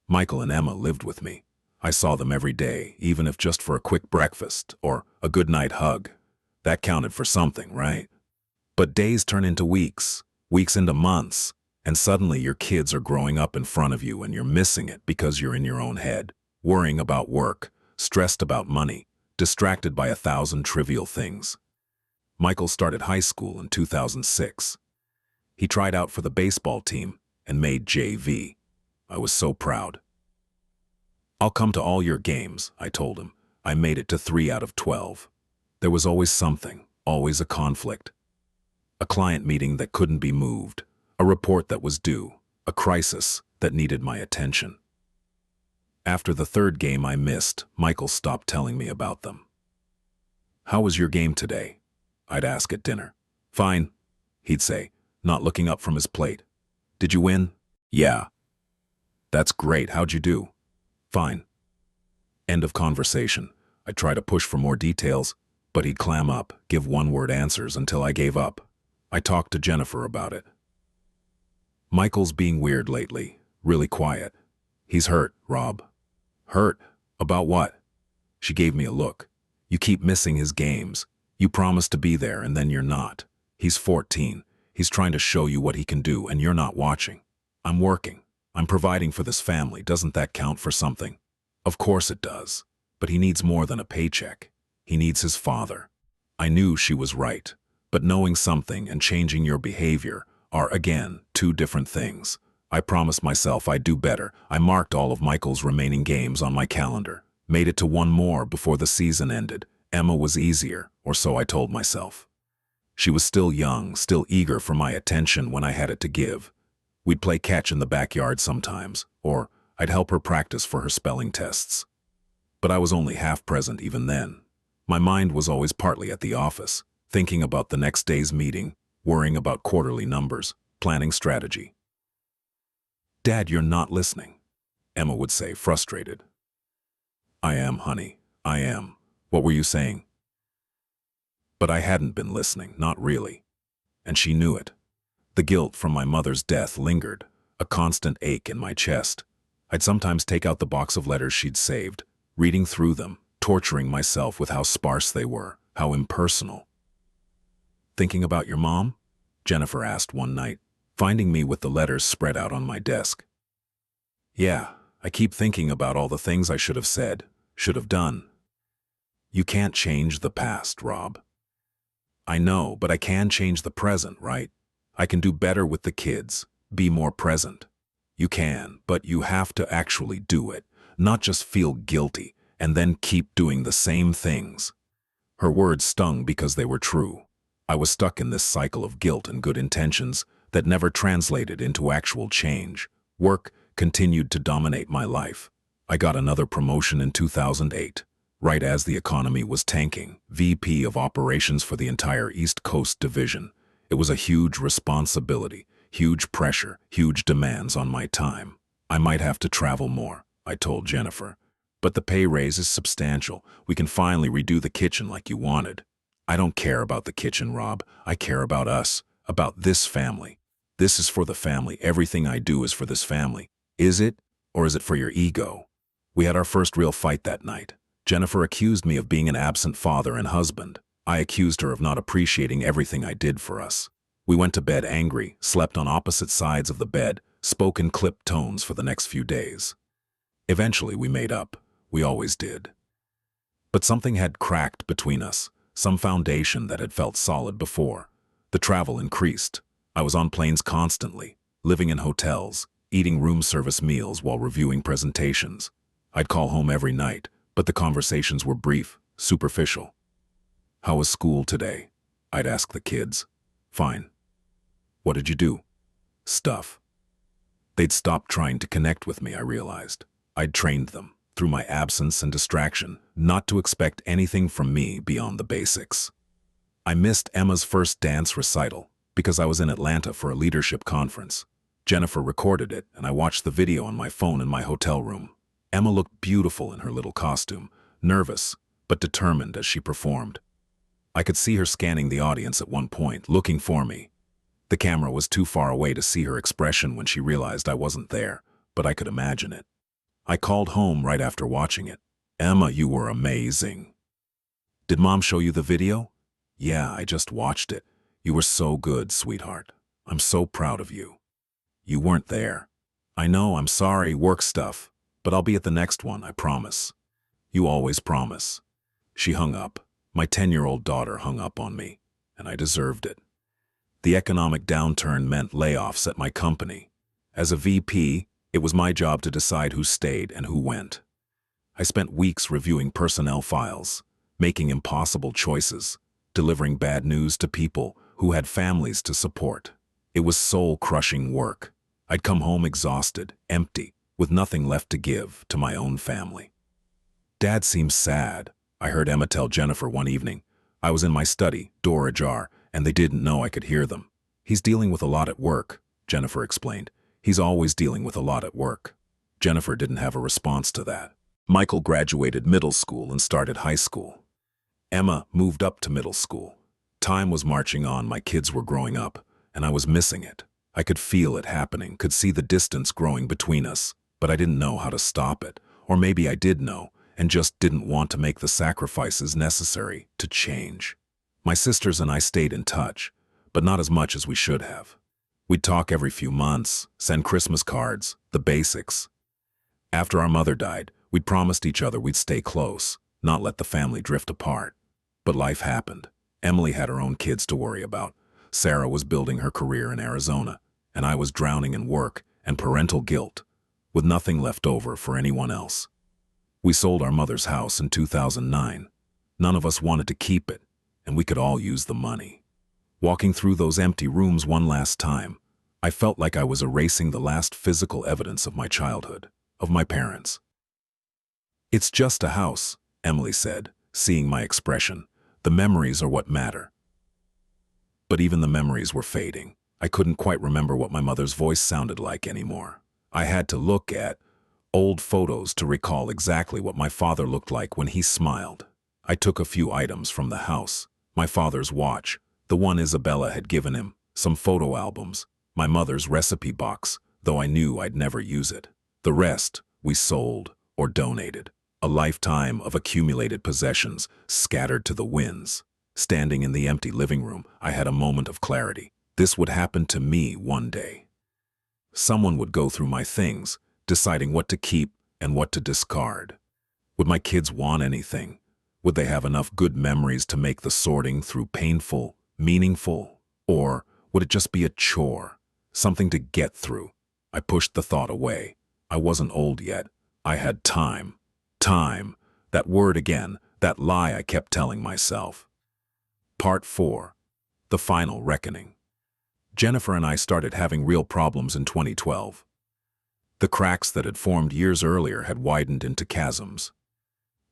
Michael and Emma lived with me. I saw them every day, even if just for a quick breakfast or a good night hug. That counted for something, right? But days turn into weeks, weeks into months, and suddenly your kids are growing up in front of you and you're missing it because you're in your own head, worrying about work, stressed about money, distracted by 1,000 trivial things. Michael started high school in 2006. He tried out for the baseball team and made JV. I was so proud. "I'll come to all your games," I told him. I made it to 3 out of 12. There was always something, always a conflict. A client meeting that couldn't be moved, a report that was due, a crisis that needed my attention. After the third game I missed, Michael stopped telling me about them. "How was your game today?" I'd ask at dinner. "Fine," he'd say, not looking up from his plate. "Did you win?" "Yeah." "That's great. How'd you do?" "Fine." End of conversation. I'd try to push for more details, but he'd clam up, give one-word answers until I gave up. I talked to Jennifer about it. "Michael's being weird lately, really quiet. He's hurt, Rob." "Hurt? About what?" She gave me a look. "You keep missing his games. You promise to be there and then you're not. He's 14. He's trying to show you what he can do and you're not watching. I'm working. I'm providing for this family. Doesn't that count for something?" "Of course it does. But he needs more than a paycheck. He needs his father." I knew she was right. But knowing something and changing your behavior are, again, two different things. I promised myself I'd do better. I marked all of Michael's remaining games on my calendar. Made it to one more before the season ended. Emma was easier, or so I told myself. She was still young, still eager for my attention when I had it to give. We'd play catch in the backyard sometimes, or I'd help her practice for her spelling tests. But I was only half present even then. My mind was always partly at the office, thinking about the next day's meeting, worrying about quarterly numbers, planning strategy. "Dad, you're not listening," Emma would say, frustrated. "I am, honey. I am. What were you saying?" But I hadn't been listening, not really. And she knew it. The guilt from my mother's death lingered, a constant ache in my chest. I'd sometimes take out the box of letters she'd saved, reading through them, torturing myself with how sparse they were, how impersonal. "Thinking about your mom?" Jennifer asked one night, finding me with the letters spread out on my desk. "Yeah, I keep thinking about all the things I should have said, should have done." "You can't change the past, Rob." "I know, but I can change the present, right? I can do better with the kids, be more present." "You can, but you have to actually do it, not just feel guilty and then keep doing the same things." Her words stung because they were true. I was stuck in this cycle of guilt and good intentions that never translated into actual change. Work continued to dominate my life. I got another promotion in 2008, right as the economy was tanking, VP of Operations for the entire East Coast Division. It was a huge responsibility, huge pressure, huge demands on my time. I might have to travel more, I told Jennifer. But the pay raise is substantial. We can finally redo the kitchen like you wanted. "I don't care about the kitchen, Rob. I care about us, about this family. This is for the family. Everything I do is for this family." "Is it? Or is it for your ego?" We had our first real fight that night. Jennifer accused me of being an absent father and husband. I accused her of not appreciating everything I did for us. We went to bed angry, slept on opposite sides of the bed, spoke in clipped tones for the next few days. Eventually we made up. We always did. But something had cracked between us, some foundation that had felt solid before. The travel increased. I was on planes constantly, living in hotels, eating room service meals while reviewing presentations. I'd call home every night, but the conversations were brief, superficial. "How was school today?" I'd ask the kids. "Fine." "What did you do?" "Stuff." They'd stopped trying to connect with me, I realized. I'd trained them, through my absence and distraction, not to expect anything from me beyond the basics. I missed Emma's first dance recital because I was in Atlanta for a leadership conference. Jennifer recorded it, and I watched the video on my phone in my hotel room. Emma looked beautiful in her little costume, nervous, but determined as she performed. I could see her scanning the audience at one point, looking for me. The camera was too far away to see her expression when she realized I wasn't there, but I could imagine it. I called home right after watching it. "Emma, you were amazing." "Did Mom show you the video?" "Yeah, I just watched it. You were so good, sweetheart. I'm so proud of you." "You weren't there." "I know, I'm sorry, work stuff. But I'll be at the next one, I promise." "You always promise." She hung up. My 10-year-old daughter hung up on me, and I deserved it. The economic downturn meant layoffs at my company. As a VP, it was my job to decide who stayed and who went. I spent weeks reviewing personnel files, making impossible choices, delivering bad news to people who had families to support. It was soul-crushing work. I'd come home exhausted, empty, with nothing left to give to my own family. "Dad seems sad," I heard Emma tell Jennifer one evening. I was in my study, door ajar, and they didn't know I could hear them. "He's dealing with a lot at work," Jennifer explained. "He's always dealing with a lot at work." Jennifer didn't have a response to that. Michael graduated middle school and started high school. Emma moved up to middle school. Time was marching on, my kids were growing up, and I was missing it. I could feel it happening, could see the distance growing between us, but I didn't know how to stop it. Or maybe I did know, and just didn't want to make the sacrifices necessary to change. My sisters and I stayed in touch, but not as much as we should have. We'd talk every few months, send Christmas cards, the basics. After our mother died, we'd promised each other we'd stay close, not let the family drift apart. But life happened. Emily had her own kids to worry about. Sarah was building her career in Arizona, and I was drowning in work and parental guilt, with nothing left over for anyone else. We sold our mother's house in 2009. None of us wanted to keep it, and we could all use the money. Walking through those empty rooms one last time, I felt like I was erasing the last physical evidence of my childhood, of my parents. "It's just a house," Emily said, seeing my expression. "The memories are what matter." But even the memories were fading. I couldn't quite remember what my mother's voice sounded like anymore. I had to look at old photos to recall exactly what my father looked like when he smiled. I took a few items from the house. My father's watch, the one Isabella had given him, some photo albums, my mother's recipe box, though I knew I'd never use it. The rest we sold or donated. A lifetime of accumulated possessions scattered to the winds. Standing in the empty living room, I had a moment of clarity. This would happen to me one day. Someone would go through my things, deciding what to keep and what to discard. Would my kids want anything? Would they have enough good memories to make the sorting through painful, meaningful? Or would it just be a chore, something to get through? I pushed the thought away. I wasn't old yet. I had time. Time. That word again, that lie I kept telling myself. Part 4. The Final Reckoning. Jennifer and I started having real problems in 2012. The cracks that had formed years earlier had widened into chasms.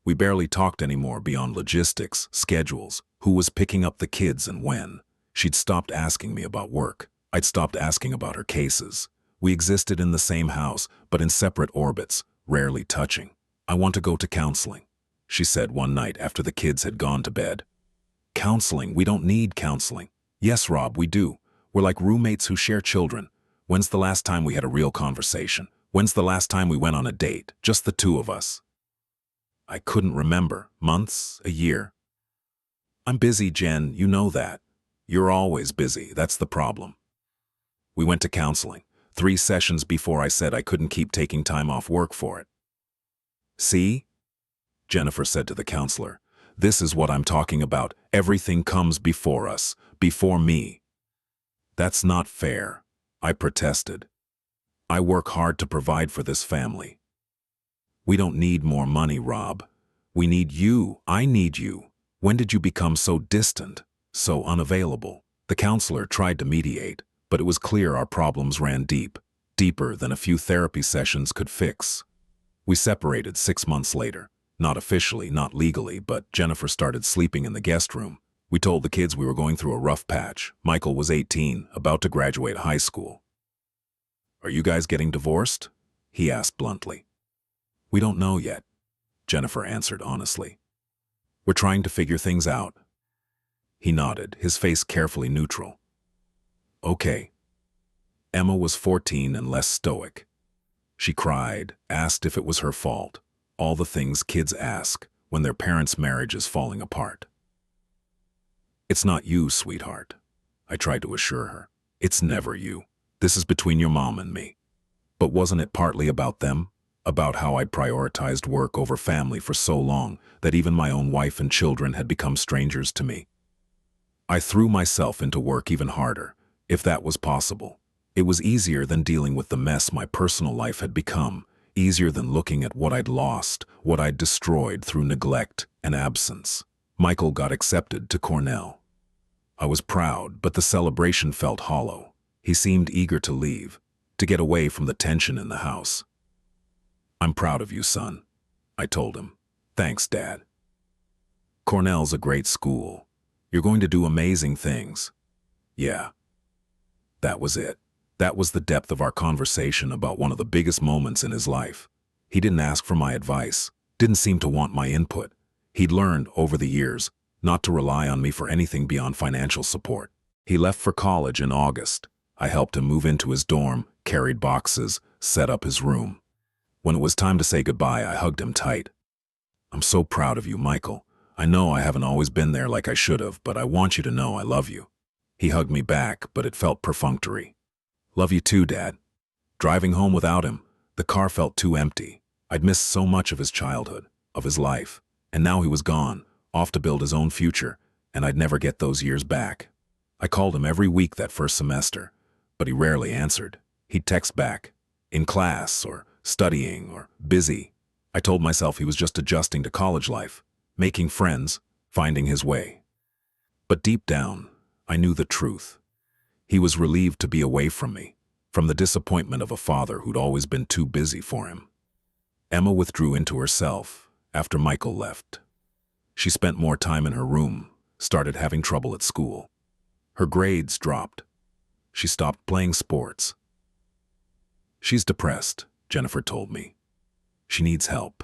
We barely talked anymore beyond logistics, schedules, who was picking up the kids and when. She'd stopped asking me about work. I'd stopped asking about her cases. We existed in the same house, but in separate orbits, rarely touching. "I want to go to counseling," she said one night after the kids had gone to bed. "Counseling? We don't need counseling." "Yes, Rob, we do. We're like roommates who share children. When's the last time we had a real conversation? When's the last time we went on a date? Just the two of us." I couldn't remember. Months? A year? "I'm busy, Jen. You know that. You're always busy. That's the problem." We went to counseling. 3 sessions before I said I couldn't keep taking time off work for it. "See?" Jennifer said to the counselor. This is what I'm talking about. Everything comes before us, before me. That's not fair, I protested. I work hard to provide for this family. We don't need more money, Rob. We need you. I need you. When did you become so distant, so unavailable? The counselor tried to mediate, but it was clear our problems ran deep, deeper than a few therapy sessions could fix. We separated 6 months later. Not officially, not legally, but Jennifer started sleeping in the guest room. We told the kids we were going through a rough patch. Michael was 18, about to graduate high school. "Are you guys getting divorced?" he asked bluntly. "We don't know yet," Jennifer answered honestly. "We're trying to figure things out." He nodded, his face carefully neutral. "Okay." Emma was 14 and less stoic. She cried, asked if it was her fault. All the things kids ask when their parents' marriage is falling apart. "It's not you, sweetheart," I tried to assure her. "It's never you. This is between your mom and me." But wasn't it partly about them? About how I'd prioritized work over family for so long that even my own wife and children had become strangers to me? I threw myself into work even harder, if that was possible. It was easier than dealing with the mess my personal life had become, easier than looking at what I'd lost, what I'd destroyed through neglect and absence. Michael got accepted to Cornell. I was proud, but the celebration felt hollow. He seemed eager to leave, to get away from the tension in the house. "I'm proud of you, son," I told him. "Thanks, Dad. Cornell's a great school. You're going to do amazing things." Yeah. That was it. That was the depth of our conversation about one of the biggest moments in his life. He didn't ask for my advice, didn't seem to want my input. He'd learned, over the years, not to rely on me for anything beyond financial support. He left for college in August. I helped him move into his dorm, carried boxes, set up his room. When it was time to say goodbye, I hugged him tight. "I'm so proud of you, Michael. I know I haven't always been there like I should have, but I want you to know I love you." He hugged me back, but it felt perfunctory. "Love you too, Dad." Driving home without him, the car felt too empty. I'd missed so much of his childhood, of his life, and now he was gone, off to build his own future, and I'd never get those years back. I called him every week that first semester, but he rarely answered. He'd text back, in class, or studying, or busy. I told myself he was just adjusting to college life, making friends, finding his way. But deep down, I knew the truth. He was relieved to be away from me, from the disappointment of a father who'd always been too busy for him. Emma withdrew into herself after Michael left. She spent more time in her room, started having trouble at school. Her grades dropped. She stopped playing sports. "She's depressed," Jennifer told me. "She needs help."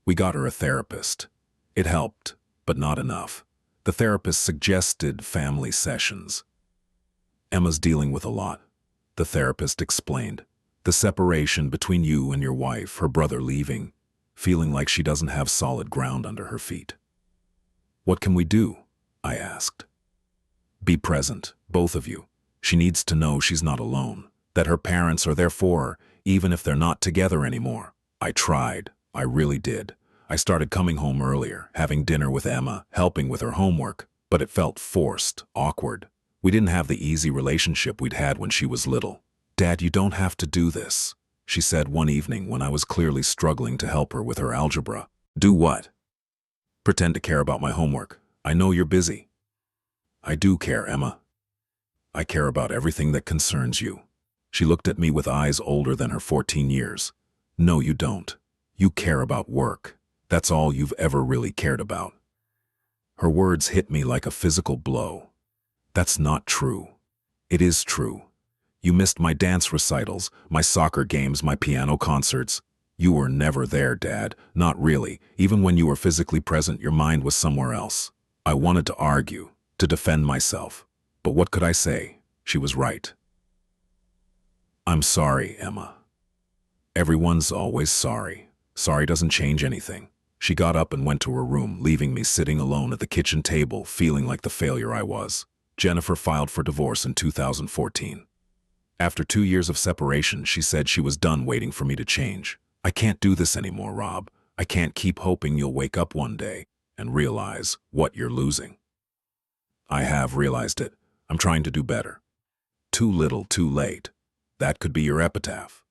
We got her a therapist. It helped, but not enough. The therapist suggested family sessions. "Emma's dealing with a lot," the therapist explained. "The separation between you and your wife, her brother leaving, feeling like she doesn't have solid ground under her feet." "What can we do?" I asked. "Be present, both of you. She needs to know she's not alone, that her parents are there for her, even if they're not together anymore." I tried. I really did. I started coming home earlier, having dinner with Emma, helping with her homework, but it felt forced, awkward. We didn't have the easy relationship we'd had when she was little. "Dad, you don't have to do this," she said one evening when I was clearly struggling to help her with her algebra. "Do what?" "Pretend to care about my homework. I know you're busy." "I do care, Emma. I care about everything that concerns you." She looked at me with eyes older than her 14 years. "No, you don't. You care about work. That's all you've ever really cared about." Her words hit me like a physical blow. "That's not true." "It is true. You missed my dance recitals, my soccer games, my piano concerts. You were never there, Dad. Not really. Even when you were physically present, your mind was somewhere else." I wanted to argue, to defend myself. But what could I say? She was right. "I'm sorry, Emma." "Everyone's always sorry. Sorry doesn't change anything." She got up and went to her room, leaving me sitting alone at the kitchen table, feeling like the failure I was. Jennifer filed for divorce in 2014. After 2 years of separation, she said she was done waiting for me to change. "I can't do this anymore, Rob. I can't keep hoping you'll wake up one day and realize what you're losing. I have realized it. I'm trying to do better. Too little, too late. That could be your epitaph.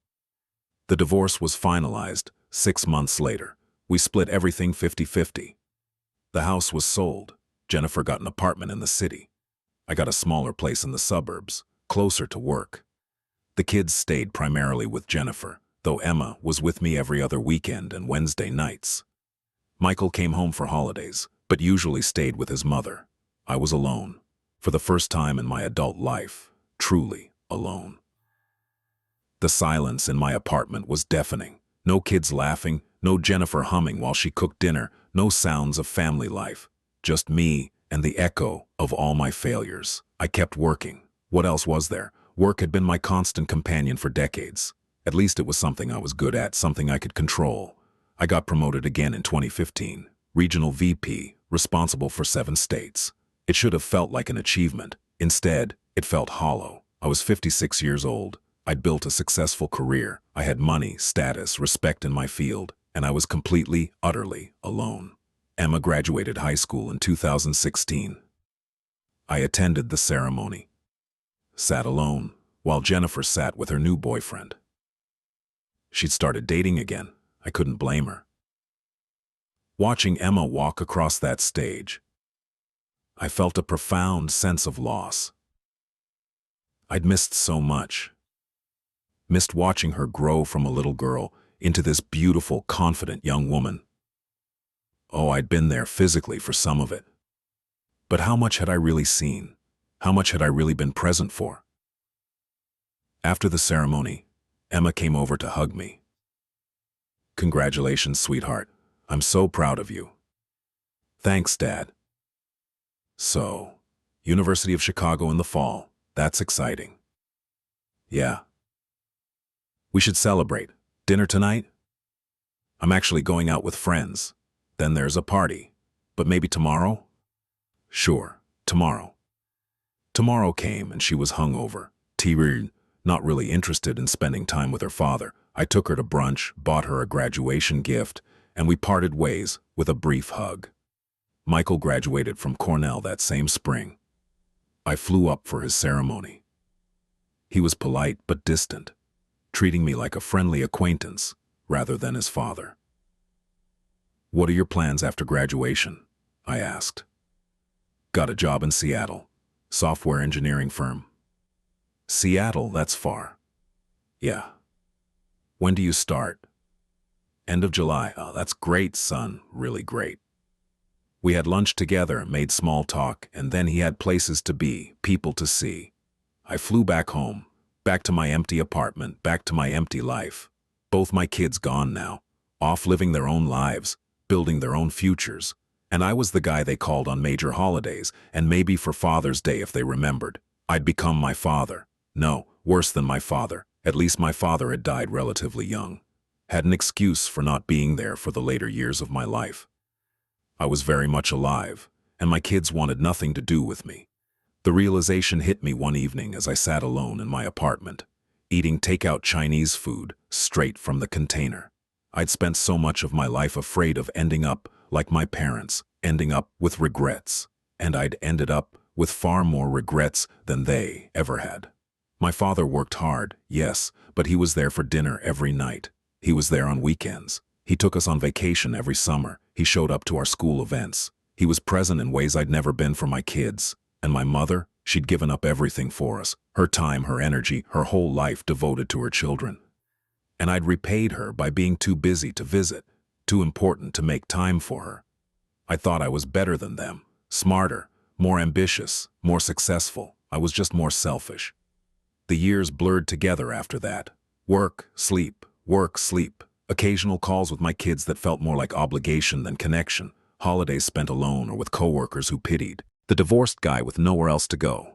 The divorce was finalized 6 months later. We split everything 50-50. The house was sold. Jennifer got an apartment in the city. I got a smaller place in the suburbs, closer to work. The kids stayed primarily with Jennifer, though Emma was with me every other weekend and Wednesday nights. Michael came home for holidays, but usually stayed with his mother. I was alone. For the first time in my adult life, truly alone. The silence in my apartment was deafening. No kids laughing, no Jennifer humming while she cooked dinner, no sounds of family life. Just me and the echo of all my failures. I kept working. What else was there? Work had been my constant companion for decades. At least it was something I was good at, something I could control. I got promoted again in 2015. Regional VP, responsible for 7 states. It should have felt like an achievement. Instead, it felt hollow. I was 56 years old. I'd built a successful career. I had money, status, respect in my field, and I was completely, utterly alone. Emma graduated high school in 2016. I attended the ceremony. Sat alone, while Jennifer sat with her new boyfriend. She'd started dating again. I couldn't blame her. Watching Emma walk across that stage, I felt a profound sense of loss. I'd missed so much. Missed watching her grow from a little girl into this beautiful, confident young woman. Oh, I'd been there physically for some of it. But how much had I really seen? How much had I really been present for? After the ceremony, Emma came over to hug me. Congratulations, sweetheart. I'm so proud of you. Thanks, Dad. So, University of Chicago in the fall. That's exciting. Yeah. We should celebrate. Dinner tonight? I'm actually going out with friends. Then there's a party. But maybe tomorrow? Sure, tomorrow. Tomorrow came and she was hungover, teary, not really interested in spending time with her father. I took her to brunch, bought her a graduation gift, and we parted ways with a brief hug. Michael graduated from Cornell that same spring. I flew up for his ceremony. He was polite but distant, treating me like a friendly acquaintance rather than his father. What are your plans after graduation? I asked. Got a job in Seattle, software engineering firm. Seattle, that's far. Yeah. When do you start? End of July. Oh, that's great, son, really great. We had lunch together, made small talk, and then he had places to be, people to see. I flew back home, back to my empty apartment, back to my empty life. Both my kids gone now, off living their own lives, building their own futures. And I was the guy they called on major holidays, and maybe for Father's Day if they remembered. I'd become my father. No, worse than my father. At least my father had died relatively young. Had an excuse for not being there for the later years of my life. I was very much alive, and my kids wanted nothing to do with me. The realization hit me one evening as I sat alone in my apartment, eating takeout Chinese food straight from the container. I'd spent so much of my life afraid of ending up like my parents, ending up with regrets, and I'd ended up with far more regrets than they ever had. My father worked hard, yes, but he was there for dinner every night. He was there on weekends. He took us on vacation every summer. He showed up to our school events. He was present in ways I'd never been for my kids. And my mother, she'd given up everything for us. Her time, her energy, her whole life devoted to her children. And I'd repaid her by being too busy to visit, too important to make time for her. I thought I was better than them, smarter, more ambitious, more successful. I was just more selfish. The years blurred together after that. Work, sleep, work, sleep. Occasional calls with my kids that felt more like obligation than connection. Holidays spent alone or with coworkers who pitied. The divorced guy with nowhere else to go.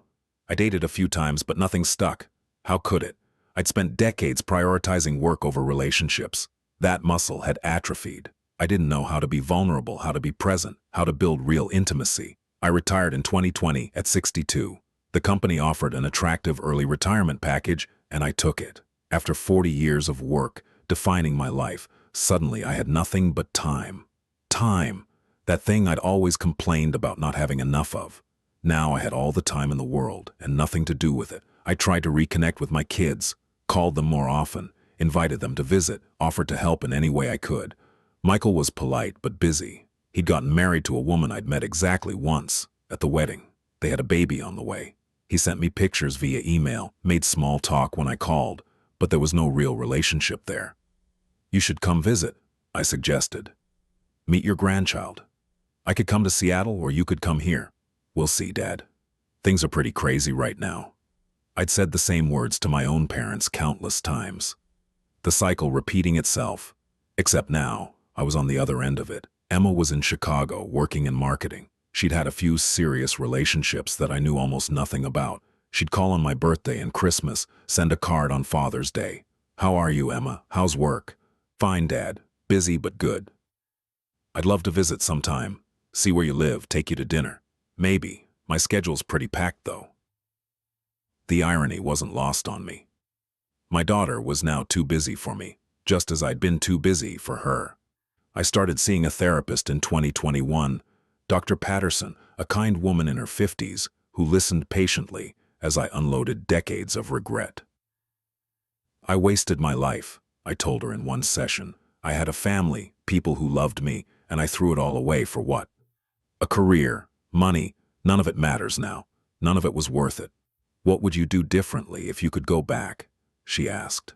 I dated a few times, but nothing stuck. How could it? I'd spent decades prioritizing work over relationships. That muscle had atrophied. I didn't know how to be vulnerable, how to be present, how to build real intimacy. I retired in 2020 at 62. The company offered an attractive early retirement package, and I took it. After 40 years of work, defining my life, Suddenly, I had nothing but time. Time. That thing I'd always complained about not having enough of. Now I had all the time in the world and nothing to do with it. I tried to reconnect with my kids, called them more often, invited them to visit, offered to help in any way I could. Michael was polite but busy. He'd gotten married to a woman I'd met exactly once, at the wedding. They had a baby on the way. He sent me pictures via email, made small talk when I called, but there was no real relationship there. You should come visit, I suggested. Meet your grandchild. I could come to Seattle or you could come here. We'll see, Dad. Things are pretty crazy right now. I'd said the same words to my own parents countless times. The cycle repeating itself, except now I was on the other end of it. Emma was in Chicago working in marketing. She'd had a few serious relationships that I knew almost nothing about. She'd call on my birthday and Christmas, send a card on Father's Day. How are you, Emma? How's work? Fine, Dad. Busy but good. I'd love to visit sometime. See where you live, take you to dinner. Maybe. My schedule's pretty packed, though. The irony wasn't lost on me. My daughter was now too busy for me, just as I'd been too busy for her. I started seeing a therapist in 2021, Dr. Patterson, a kind woman in her 50s, who listened patiently as I unloaded decades of regret. I wasted my life, I told her in one session. I had a family, people who loved me, and I threw it all away for what? A career, money, none of it matters now. None of it was worth it. What would you do differently if you could go back? She asked.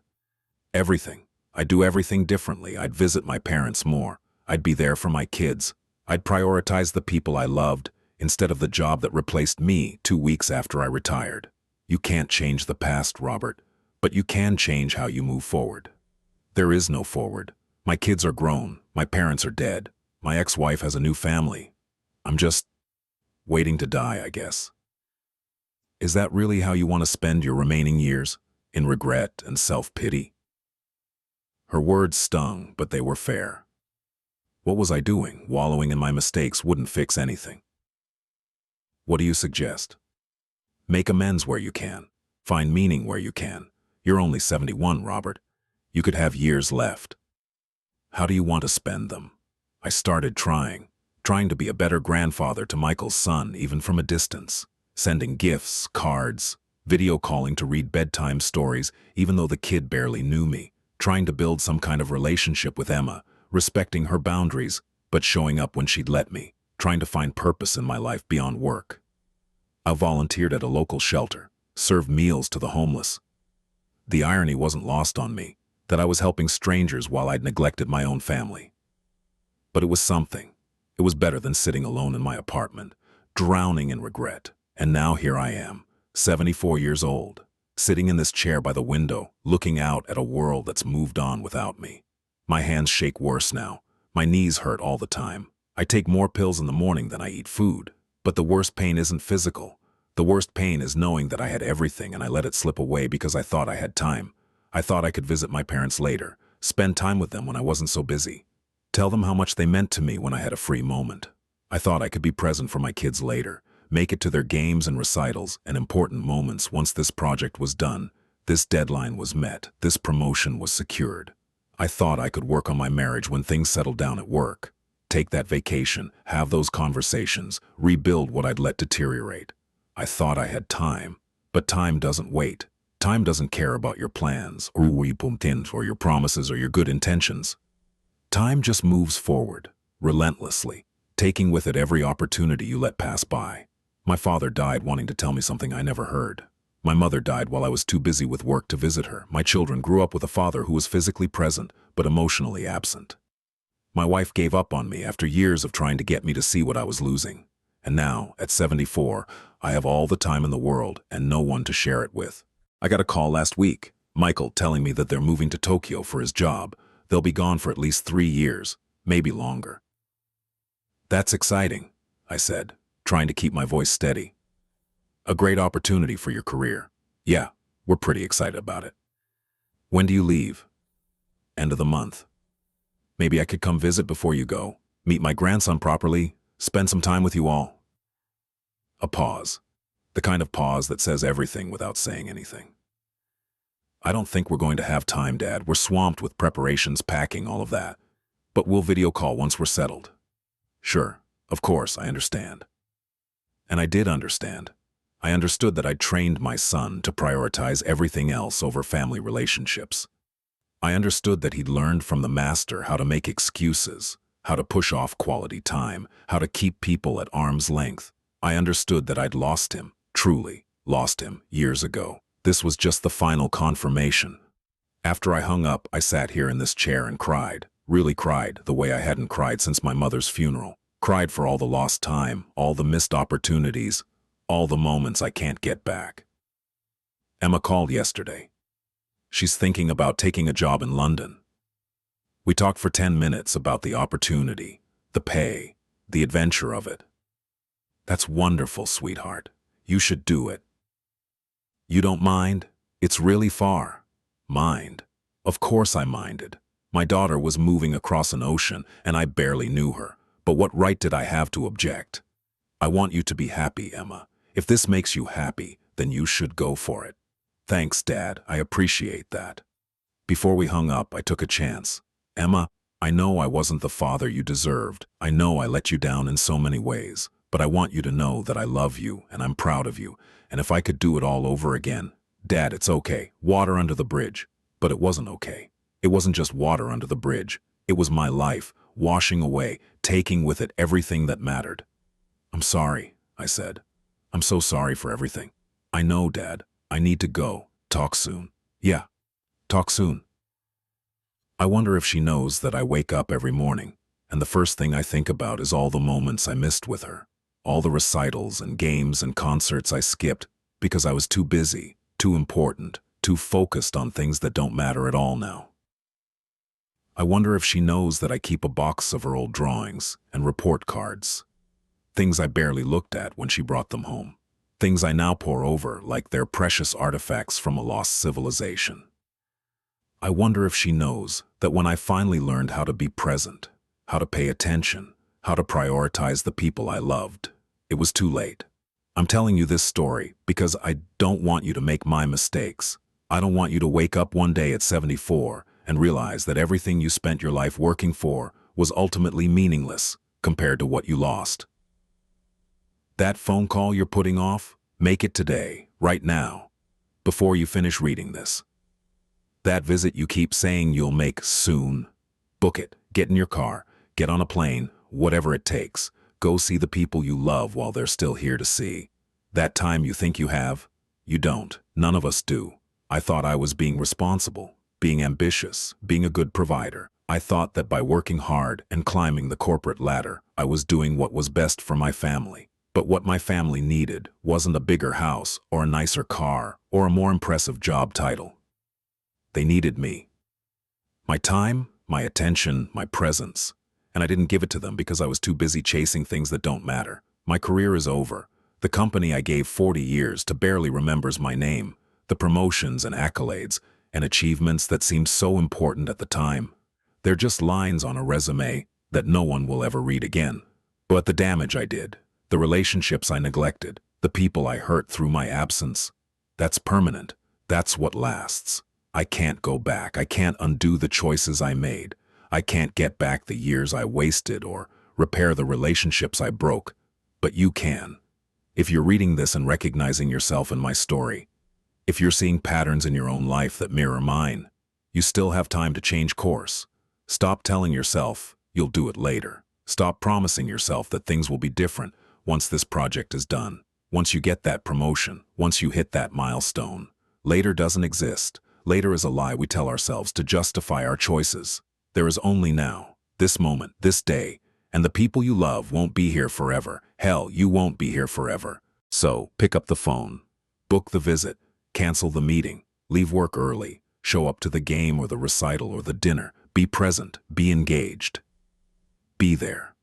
Everything. I'd do everything differently. I'd visit my parents more. I'd be there for my kids. I'd prioritize the people I loved instead of the job that replaced me 2 weeks after I retired. You can't change the past, Robert, but you can change how you move forward. There is no forward. My kids are grown. My parents are dead. My ex-wife has a new family. I'm just waiting to die, I guess. Is that really how you want to spend your remaining years? In regret and self-pity? Her words stung, but they were fair. What was I doing? Wallowing in my mistakes wouldn't fix anything. What do you suggest? Make amends where you can. Find meaning where you can. You're only 71, Robert. You could have years left. How do you want to spend them? I started trying to be a better grandfather to Michael's son, even from a distance. Sending gifts, cards, video calling to read bedtime stories, even though the kid barely knew me. Trying to build some kind of relationship with Emma, respecting her boundaries, but showing up when she'd let me. Trying to find purpose in my life beyond work. I volunteered at a local shelter, served meals to the homeless. The irony wasn't lost on me, that I was helping strangers while I'd neglected my own family. But it was something. It was better than sitting alone in my apartment, drowning in regret. And now here I am, 74 years old, sitting in this chair by the window, looking out at a world that's moved on without me. My hands shake worse now. My knees hurt all the time. I take more pills in the morning than I eat food. But the worst pain isn't physical. The worst pain is knowing that I had everything and I let it slip away because I thought I had time. I thought I could visit my parents later, spend time with them when I wasn't so busy, tell them how much they meant to me when I had a free moment. I thought I could be present for my kids later, make it to their games and recitals and important moments once this project was done, this deadline was met, this promotion was secured. I thought I could work on my marriage when things settled down at work, take that vacation, have those conversations, rebuild what I'd let deteriorate. I thought I had time, but time doesn't wait. Time doesn't care about your plans, or your promises, or your good intentions. Time just moves forward, relentlessly, taking with it every opportunity you let pass by. My father died wanting to tell me something I never heard. My mother died while I was too busy with work to visit her. My children grew up with a father who was physically present, but emotionally absent. My wife gave up on me after years of trying to get me to see what I was losing. And now, at 74, I have all the time in the world and no one to share it with. I got a call last week, Michael telling me that they're moving to Tokyo for his job. They'll be gone for at least 3 years, maybe longer. That's exciting, I said, trying to keep my voice steady. A great opportunity for your career. Yeah, we're pretty excited about it. When do you leave? End of the month. Maybe I could come visit before you go, meet my grandson properly, spend some time with you all. A pause. The kind of pause that says everything without saying anything. I don't think we're going to have time, Dad. We're swamped with preparations, packing, all of that. But we'll video call once we're settled. Sure, of course, I understand. And I did understand. I understood that I'd trained my son to prioritize everything else over family relationships. I understood that he'd learned from the master how to make excuses, how to push off quality time, how to keep people at arm's length. I understood that I'd lost him, truly lost him, years ago. This was just the final confirmation. After I hung up, I sat here in this chair and cried, really cried, the way I hadn't cried since my mother's funeral. Cried for all the lost time, all the missed opportunities, all the moments I can't get back. Emma called yesterday. She's thinking about taking a job in London. We talked for 10 minutes about the opportunity, the pay, the adventure of it. That's wonderful, sweetheart. You should do it. You don't mind? It's really far. Mind. Of course I minded. My daughter was moving across an ocean, and I barely knew her. But what right did I have to object? I want you to be happy, Emma. If this makes you happy, then you should go for it. Thanks, Dad. I appreciate that. Before we hung up, I took a chance. Emma, I know I wasn't the father you deserved. I know I let you down in so many ways. But I want you to know that I love you and I'm proud of you. And if I could do it all over again, Dad, it's okay. Water under the bridge. But it wasn't okay. It wasn't just water under the bridge. It was my life, washing away, taking with it everything that mattered. I'm sorry, I said. I'm so sorry for everything. I know, Dad. I need to go. Talk soon. Yeah, talk soon. I wonder if she knows that I wake up every morning, and the first thing I think about is all the moments I missed with her. All the recitals and games and concerts I skipped because I was too busy, too important, too focused on things that don't matter at all now. I wonder if she knows that I keep a box of her old drawings and report cards. Things I barely looked at when she brought them home. Things I now pore over like they're precious artifacts from a lost civilization. I wonder if she knows that when I finally learned how to be present, how to pay attention, how to prioritize the people I loved, it was too late. I'm telling you this story because I don't want you to make my mistakes. I don't want you to wake up one day at 74 and realize that everything you spent your life working for was ultimately meaningless compared to what you lost. That phone call you're putting off, make it today, right now, before you finish reading this. That visit you keep saying you'll make soon, book it, get in your car, get on a plane, whatever it takes. Go see the people you love while they're still here to see. That time you think you have, you don't. None of us do. I thought I was being responsible, being ambitious, being a good provider. I thought that by working hard and climbing the corporate ladder, I was doing what was best for my family. But what my family needed wasn't a bigger house or a nicer car or a more impressive job title. They needed me. My time, my attention, my presence. And I didn't give it to them because I was too busy chasing things that don't matter. My career is over. The company I gave 40 years to barely remembers my name. The promotions and accolades and achievements that seemed so important at the time. They're just lines on a resume that no one will ever read again. But the damage I did, the relationships I neglected, the people I hurt through my absence, that's permanent. That's what lasts. I can't go back. I can't undo the choices I made. I can't get back the years I wasted or repair the relationships I broke. But you can. If you're reading this and recognizing yourself in my story, if you're seeing patterns in your own life that mirror mine, you still have time to change course. Stop telling yourself you'll do it later. Stop promising yourself that things will be different once this project is done. Once you get that promotion, once you hit that milestone. Later doesn't exist. Later is a lie we tell ourselves to justify our choices. There is only now, this moment, this day, and the people you love won't be here forever. Hell, you won't be here forever. So, pick up the phone, book the visit, cancel the meeting, leave work early, show up to the game or the recital or the dinner. Be present, be engaged. Be there.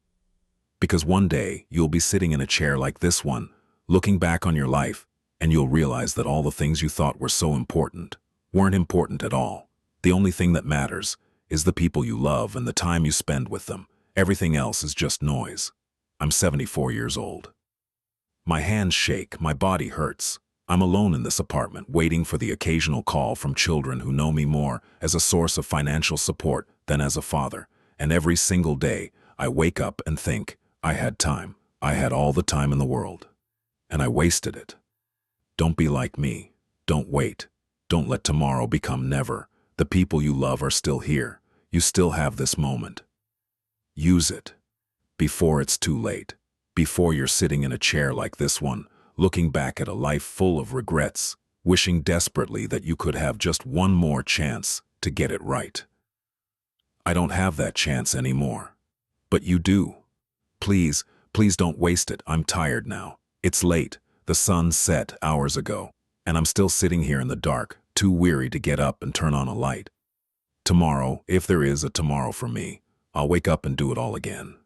Because one day, you'll be sitting in a chair like this one, looking back on your life, and you'll realize that all the things you thought were so important weren't important at all. The only thing that matters is the people you love and the time you spend with them. Everything else is just noise. I'm 74 years old. My hands shake, my body hurts. I'm alone in this apartment, waiting for the occasional call from children who know me more as a source of financial support than as a father. And every single day, I wake up and think, I had time. I had all the time in the world. And I wasted it. Don't be like me. Don't wait. Don't let tomorrow become never. The people you love are still here. You still have this moment. Use it. Before it's too late. Before you're sitting in a chair like this one, looking back at a life full of regrets, wishing desperately that you could have just one more chance to get it right. I don't have that chance anymore. But you do. Please, please don't waste it. I'm tired now. It's late. The sun set hours ago, and I'm still sitting here in the dark, too weary to get up and turn on a light. Tomorrow, if there is a tomorrow for me, I'll wake up and do it all again.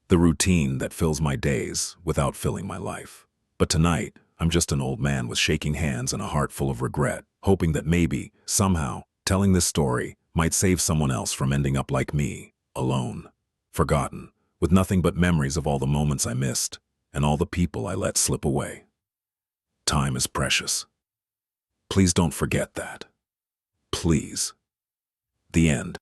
The routine that fills my days without filling my life. But tonight, I'm just an old man with shaking hands and a heart full of regret, hoping that maybe, somehow, telling this story might save someone else from ending up like me, alone, forgotten, with nothing but memories of all the moments I missed and all the people I let slip away. Time is precious. Please don't forget that. Please. The end.